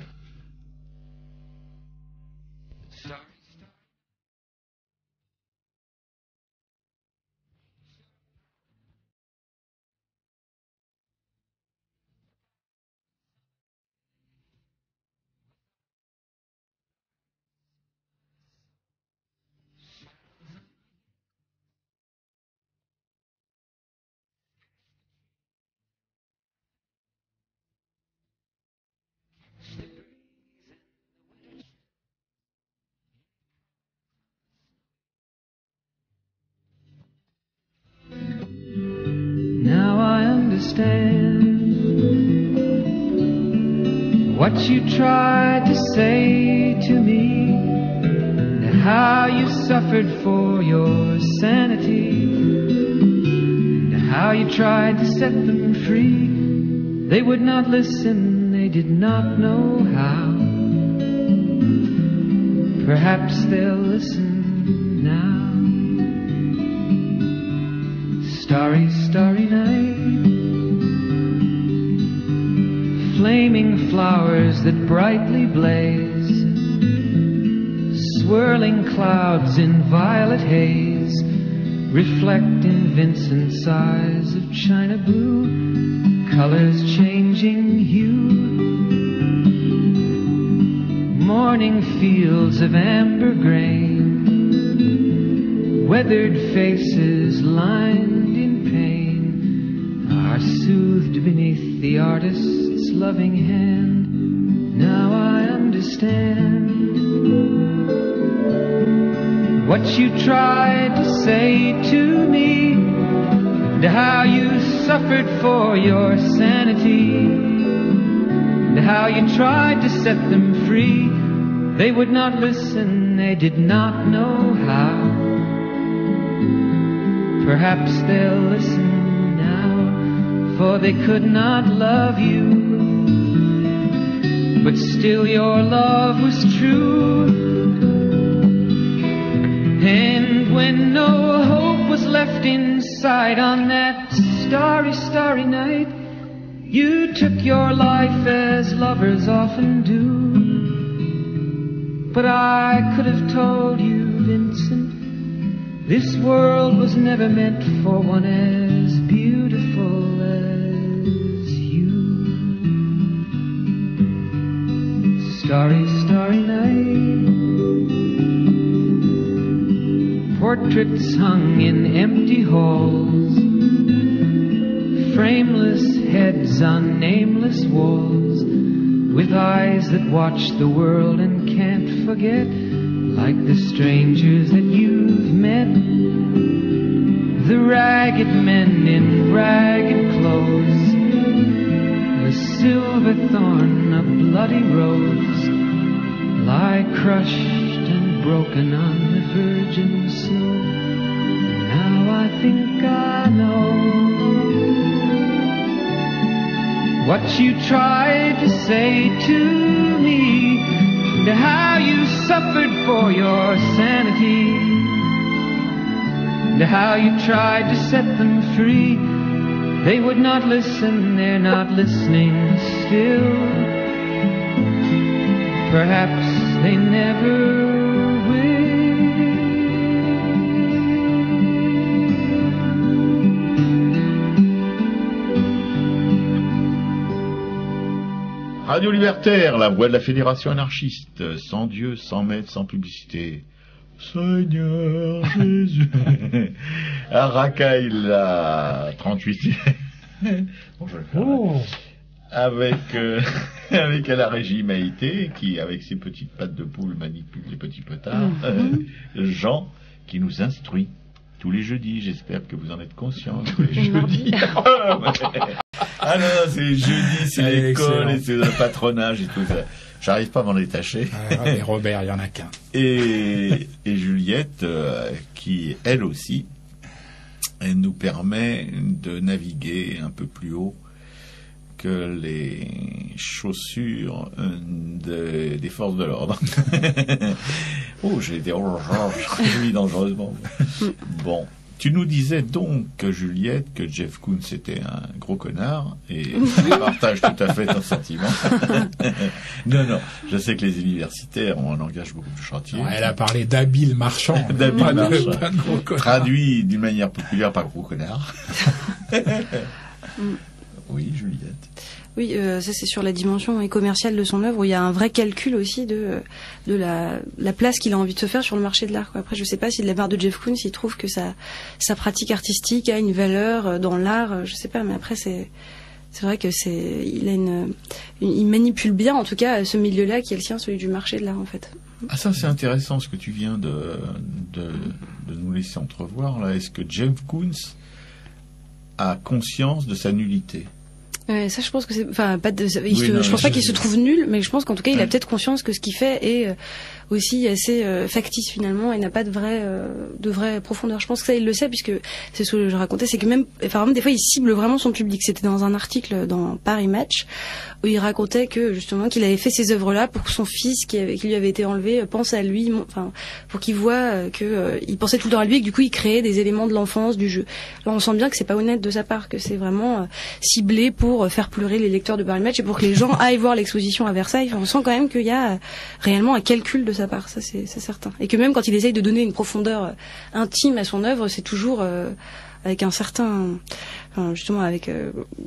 Now I understand what you tried to say to me, and how you suffered for your sanity, and how you tried to set them free. They would not listen, they did not know how. Perhaps they'll listen now. Starry, starry night, flaming flowers that brightly blaze, swirling clouds in violet haze, reflect in Vincent's eyes of china blue, colors changing hue, morning fields of amber grain, weathered faces lined are soothed beneath the artist's loving hand. Now I understand what you tried to say to me, and how you suffered for your sanity, and how you tried to set them free. They would not listen, they did not know how. Perhaps they'll listen, for they could not love you, but still your love was true. And when no hope was left inside on that starry, starry night, you took your life as lovers often do. But I could have told you, Vincent, this world was never meant for one as beautiful starry, starry night, portraits hung in empty halls, frameless heads on nameless walls, with eyes that watch the world and can't forget, like the strangers that you've met, the ragged men in ragged clothes, a silver thorn, a bloody rose, lie crushed and broken on the virgin snow. Now I think I know what you tried to say to me, and how you suffered for your sanity, and how you tried to set them free. They would not listen, they're not listening still. Perhaps they never will. Radio Libertaire, la voix de la Fédération anarchiste, sans Dieu, sans maître, sans publicité. Seigneur Jésus. À Racaille, la 38. Bon, je vais le faire, avec à la régie Maïté, qui, avec ses petites pattes de poule, manipule les petits potards. Jean, qui nous instruit tous les jeudis. J'espère que vous en êtes conscients. Tous les jeudis. Ah non, c'est les jeudis, c'est l'école, et c'est le patronage et tout ça. J'arrive pas à m'en détacher. Mais Robert, il y en a qu'un. Et Juliette, qui, elle aussi, elle nous permet de naviguer un peu plus haut que les chaussures des forces de l'ordre. Oh, j'ai été mis dangereusement. Bon, tu nous disais donc, Juliette, que Jeff Koons était un gros connard, et je partage tout à fait ton sentiment. Non, je sais que les universitaires ont un langage beaucoup plus chantier. Elle a parlé d'habile marchand. D'habile marchand. Traduit d'une manière populaire par gros connard. Oui, Juliette. Oui, ça c'est sur la dimension commerciale de son œuvre, où il y a un vrai calcul aussi de la place qu'il a envie de se faire sur le marché de l'art, quoi. Après, je sais pas si de la part de Jeff Koons, il trouve que sa pratique artistique a une valeur dans l'art, je sais pas, mais après c'est vrai que il manipule bien, en tout cas, ce milieu-là qui est le sien, celui du marché de l'art, en fait. Ah, ça c'est intéressant ce que tu viens de nous laisser entrevoir là. Est-ce que Jeff Koons a conscience de sa nullité? Ça, je pense que c'est, je pense pas qu'il se trouve nul, mais je pense qu'en tout cas, il a peut-être conscience que ce qu'il fait est aussi assez factice finalement et n'a pas de vraie profondeur. Je pense que ça, il le sait, puisque c'est ce que je racontais, c'est que même des fois, il cible vraiment son public. C'était dans un article dans Paris Match où il racontait que justement qu'il avait fait ces œuvres-là pour que son fils qui lui avait été enlevé pense à lui, pour qu'il voit que il pensait tout le temps à lui et que du coup, il créait des éléments de l'enfance, du jeu. Alors, on sent bien que c'est pas honnête de sa part, que c'est vraiment ciblé pour faire pleurer les lecteurs de Paris Match et pour que les gens aillent voir l'exposition à Versailles. On sent quand même qu'il y a réellement un calcul de sa part, ça c'est certain. Et que même quand il essaye de donner une profondeur intime à son œuvre, c'est toujours avec un certain, justement avec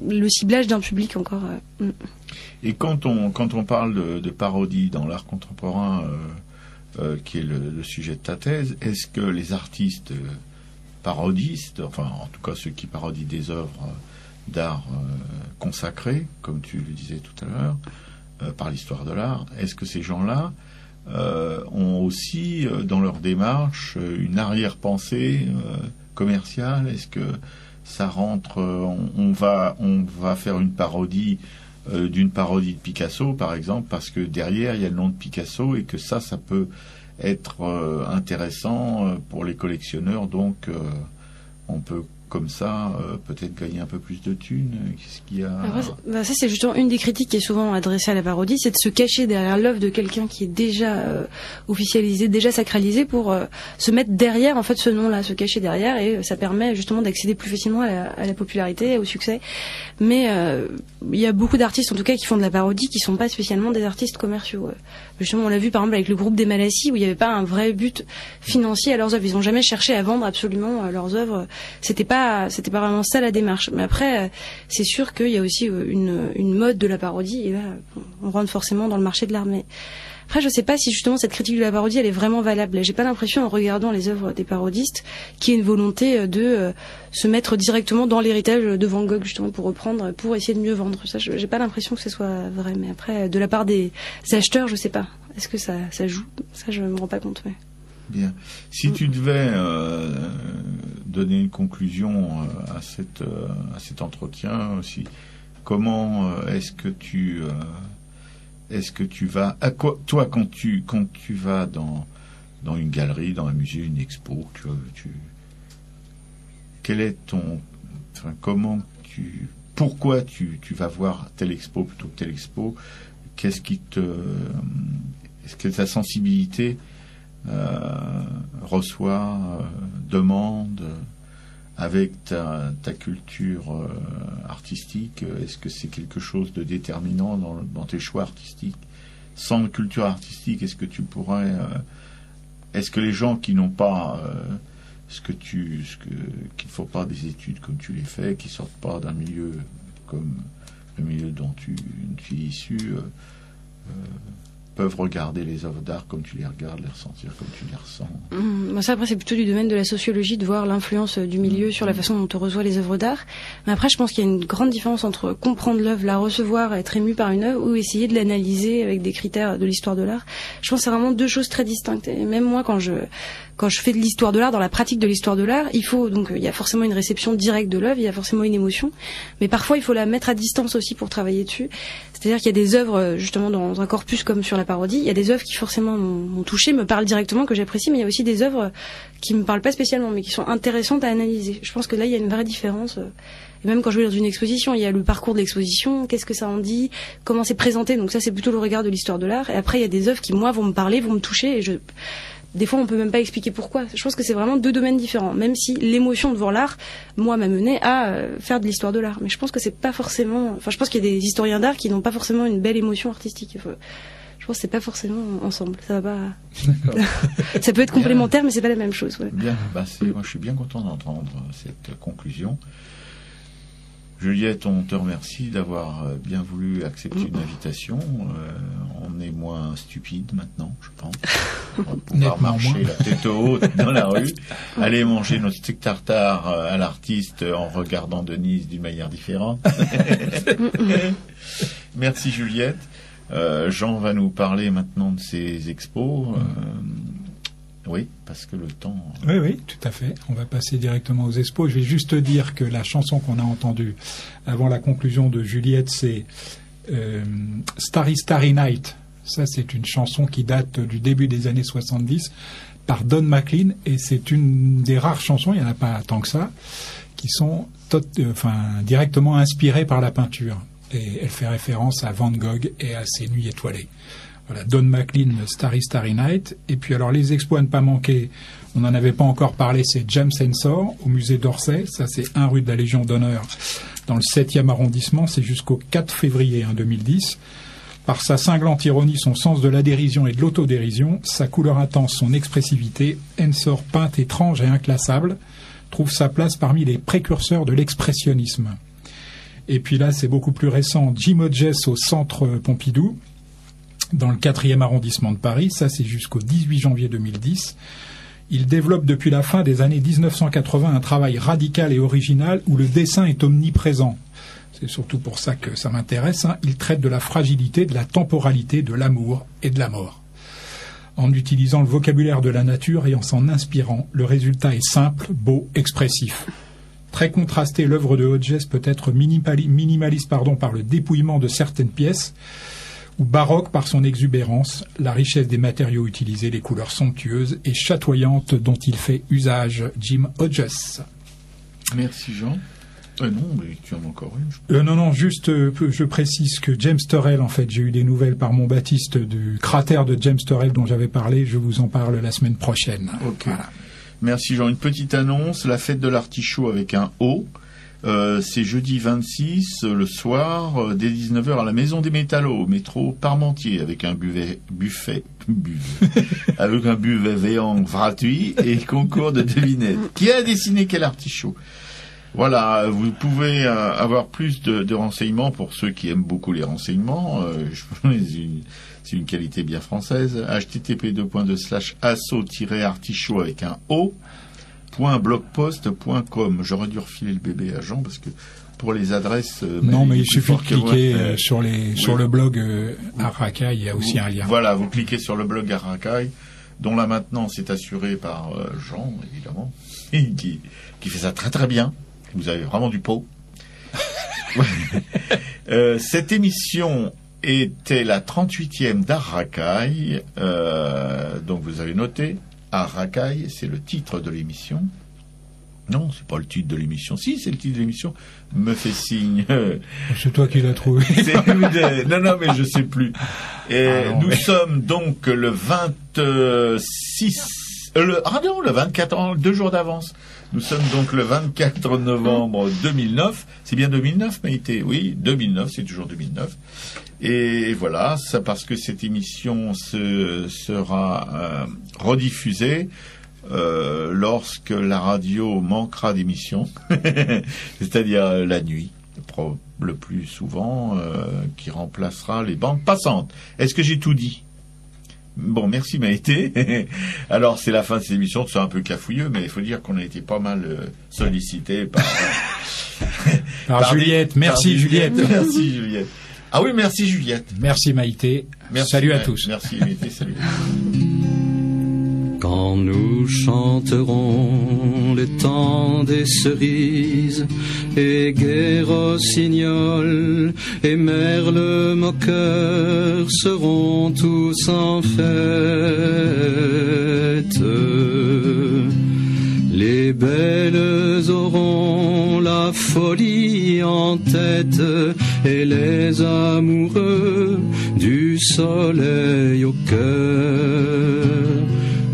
le ciblage d'un public encore. Et quand on parle de parodie dans l'art contemporain, qui est le sujet de ta thèse, est-ce que les artistes parodistes, enfin en tout cas ceux qui parodient des œuvres d'art consacrés, comme tu le disais tout à l'heure, par l'histoire de l'art, est-ce que ces gens-là ont aussi dans leur démarche une arrière-pensée commerciale? Est-ce que ça rentre, on va faire une parodie d'une parodie de Picasso par exemple, parce que derrière il y a le nom de Picasso et que ça peut être intéressant pour les collectionneurs, donc on peut comme ça, peut-être gagner un peu plus de thunes. Qu'est-ce qu'il y a? Ça, c'est justement une des critiques qui est souvent adressée à la parodie, c'est de se cacher derrière l'œuvre de quelqu'un qui est déjà officialisé, déjà sacralisé, pour se mettre derrière, en fait, ce nom-là, se cacher derrière, et ça permet justement d'accéder plus facilement à la popularité, au succès. Mais il y a beaucoup d'artistes, en tout cas, qui font de la parodie, qui sont pas spécialement des artistes commerciaux. Justement, on l'a vu par exemple avec le groupe des Malassis, où il n'y avait pas un vrai but financier à leurs œuvres. Ils n'ont jamais cherché à vendre absolument leurs œuvres. C'était pas vraiment ça la démarche. Mais après, c'est sûr qu'il y a aussi une mode de la parodie, et là, on rentre forcément dans le marché de l'art. Mais après, je sais pas si justement cette critique de la parodie, elle est vraiment valable. J'ai pas l'impression, en regardant les œuvres des parodistes, qu'il y ait une volonté de se mettre directement dans l'héritage de Van Gogh, justement, pour reprendre, pour essayer de mieux vendre. Ça, j'ai pas l'impression que ce soit vrai. Mais après, de la part des acheteurs, je sais pas. Est-ce que ça joue? Ça, je me rends pas compte. Mais... Bien. Si tu devais donner une conclusion à cet entretien aussi, comment est-ce que tu vas, toi, quand tu vas dans une galerie, dans un musée, une expo, quel est pourquoi tu vas voir telle expo plutôt que telle expo? Est-ce que ta sensibilité demande avec ta culture artistique? Est-ce que c'est quelque chose de déterminant dans tes choix artistiques? Sans culture artistique, est-ce que tu pourrais est-ce que les gens qui n'ont pas qui ne font pas des études comme tu les fais, qui sortent pas d'un milieu comme le milieu dont tu es issu, peuvent regarder les œuvres d'art comme tu les regardes, les ressentir comme tu les ressens. Ça, après, c'est plutôt du domaine de la sociologie de voir l'influence du milieu sur la façon dont on reçoit les œuvres d'art. Mais après, je pense qu'il y a une grande différence entre comprendre l'œuvre, la recevoir, être ému par une œuvre, ou essayer de l'analyser avec des critères de l'histoire de l'art. Je pense que c'est vraiment deux choses très distinctes. Et même moi, quand je fais de l'histoire de l'art, dans la pratique de l'histoire de l'art, il y a forcément une réception directe de l'œuvre, il y a forcément une émotion, mais parfois il faut la mettre à distance aussi pour travailler dessus. C'est-à-dire qu'il y a des œuvres, justement, dans un corpus comme sur la parodie, il y a des œuvres qui forcément m'ont touché, me parlent directement, que j'apprécie, mais il y a aussi des œuvres qui me parlent pas spécialement, mais qui sont intéressantes à analyser. Je pense que là, il y a une vraie différence. Et même quand je vais dans une exposition, il y a le parcours de l'exposition, qu'est-ce que ça en dit, comment c'est présenté, donc ça c'est plutôt le regard de l'histoire de l'art. Et après, il y a des œuvres qui, moi, vont me parler, vont me toucher, et des fois, on peut même pas expliquer pourquoi. Je pense que c'est vraiment deux domaines différents. Même si l'émotion devant l'art, moi, m'a mené à faire de l'histoire de l'art. Mais je pense que c'est pas forcément. Enfin, je pense qu'il y a des historiens d'art qui n'ont pas forcément une belle émotion artistique. Je pense que c'est pas forcément ensemble. Ça va pas. Ça peut être complémentaire, mais c'est pas la même chose. Ouais. Bien. Moi, je suis bien content d'entendre cette conclusion. Juliette, on te remercie d'avoir bien voulu accepter une invitation. On est moins stupide maintenant, je pense. On va pouvoir marcher la tête haute dans la rue, aller manger notre steak tartare à l'artiste en regardant Denise d'une manière différente. Merci Juliette. Jean va nous parler maintenant de ses expos. Oui, parce que le temps... Oui, tout à fait. On va passer directement aux expos. Je vais juste dire que la chanson qu'on a entendue avant la conclusion de Juliette, c'est Starry Starry Night. Ça, c'est une chanson qui date du début des années 70 par Don McLean, et c'est une des rares chansons, il n'y en a pas tant que ça, qui sont directement inspirées par la peinture. Et elle fait référence à Van Gogh et à ses nuits étoilées. Voilà, Don McLean, Starry Starry Night. Et puis alors les expos à ne pas manquer, on n'en avait pas encore parlé, c'est James Ensor au musée d'Orsay. Ça, c'est 1 rue de la Légion d'honneur dans le 7e arrondissement. C'est jusqu'au 4 février 2010. Par sa cinglante ironie, son sens de la dérision et de l'autodérision, sa couleur intense, son expressivité, Ensor, peintre étrange et inclassable, trouve sa place parmi les précurseurs de l'expressionnisme. Et puis là, c'est beaucoup plus récent, Jim Hodges au Centre Pompidou, dans le 4e arrondissement de Paris. Ça, c'est jusqu'au 18 janvier 2010. Il développe depuis la fin des années 1980 un travail radical et original où le dessin est omniprésent. C'est surtout pour ça que ça m'intéresse. Il traite de la fragilité, de la temporalité, de l'amour et de la mort. En utilisant le vocabulaire de la nature et en s'en inspirant, le résultat est simple, beau, expressif. Très contrasté, l'œuvre de Hodges peut être minimaliste par le dépouillement de certaines pièces, ou baroque par son exubérance, la richesse des matériaux utilisés, les couleurs somptueuses et chatoyantes dont il fait usage, Jim Hodges. Merci Jean. Non, mais tu en as encore une. Non, juste je précise que James Turrell, en fait, j'ai eu des nouvelles par mon Baptiste du cratère de James Turrell dont j'avais parlé, je vous en parle la semaine prochaine. Ok. Voilà. Merci Jean. Une petite annonce, la fête de l'artichaut avec un O. C'est jeudi 26, le soir, dès 19h à la Maison des Métallos, métro Parmentier, avec un buffet avec un buffet véant gratuit et concours de devinettes. Qui a dessiné quel artichaut? Voilà, vous pouvez avoir plus de renseignements pour ceux qui aiment beaucoup les renseignements. C'est une qualité bien française. http://asso-artichaut avec un O. .blogpost.com. J'aurais dû refiler le bébé à Jean parce que pour les adresses... non, mais il suffit de cliquer sur le blog Arracaille, il y a aussi un lien. Voilà, vous cliquez sur le blog Arracaille, dont la maintenance est assurée par Jean, évidemment, qui fait ça très très bien. Vous avez vraiment du pot. Cette émission était la 38e d'Arracaille, donc vous avez noté... Arracaille, c'est le titre de l'émission. Non, c'est pas le titre de l'émission. Si, c'est le titre de l'émission. Me fait signe. C'est toi qui l'as trouvé. Non, mais je sais plus. Nous sommes donc le 26... le 24, 2 jours d'avance. Nous sommes donc le 24 novembre 2009. C'est bien 2009, Maïté? Oui, 2009, c'est toujours 2009. Et voilà, ça parce que cette émission sera rediffusée lorsque la radio manquera d'émissions, c'est-à-dire la nuit. le plus souvent, qui remplacera les bandes passantes. Est-ce que j'ai tout dit ? Bon, merci Maïté. Alors, c'est la fin de cette émission, c'est un peu cafouilleux, mais il faut dire qu'on a été pas mal sollicité par Juliette. Merci Juliette. Merci Juliette. Ah oui, merci Juliette. Merci Maïté. Salut à tous. Merci Maïté, salut. Quand nous chanterons le temps des cerises, et gai rossignol et merle moqueur seront tous en fête, les belles auront la folie en tête, et les amoureux du soleil au cœur.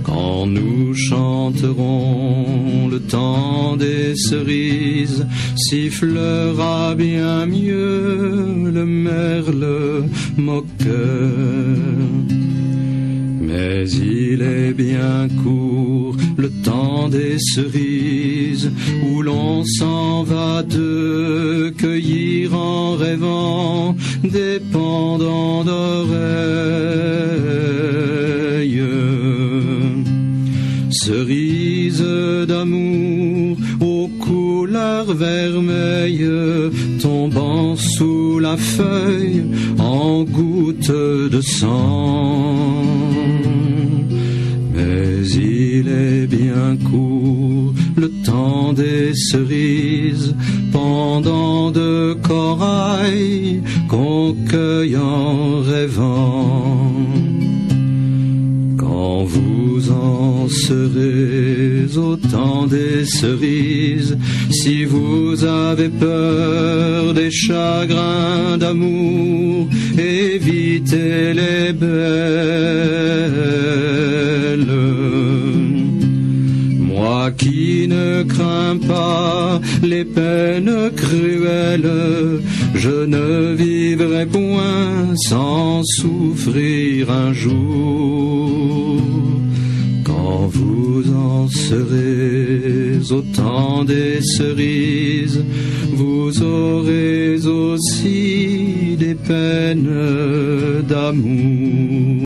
Quand nous chanterons le temps des cerises, sifflera bien mieux le merle moqueur. Mais il est bien court le temps des cerises, où l'on s'en va de cueillir en rêvant des pendants d'oreilles. Cerises d'amour aux couleurs vermeilles, tombant sous la feuille en gouttes de sang. Mais il est bien court le temps des cerises, pendant de corail qu'on cueille en rêvant. Quand vous en serez au temps des cerises, si vous avez peur des chagrins d'amour, évitez les belles. Moi qui ne crains pas les peines cruelles, je ne vivrai point sans souffrir un jour. Quand vous en serez au temps des cerises, vous aurez aussi des peines d'amour.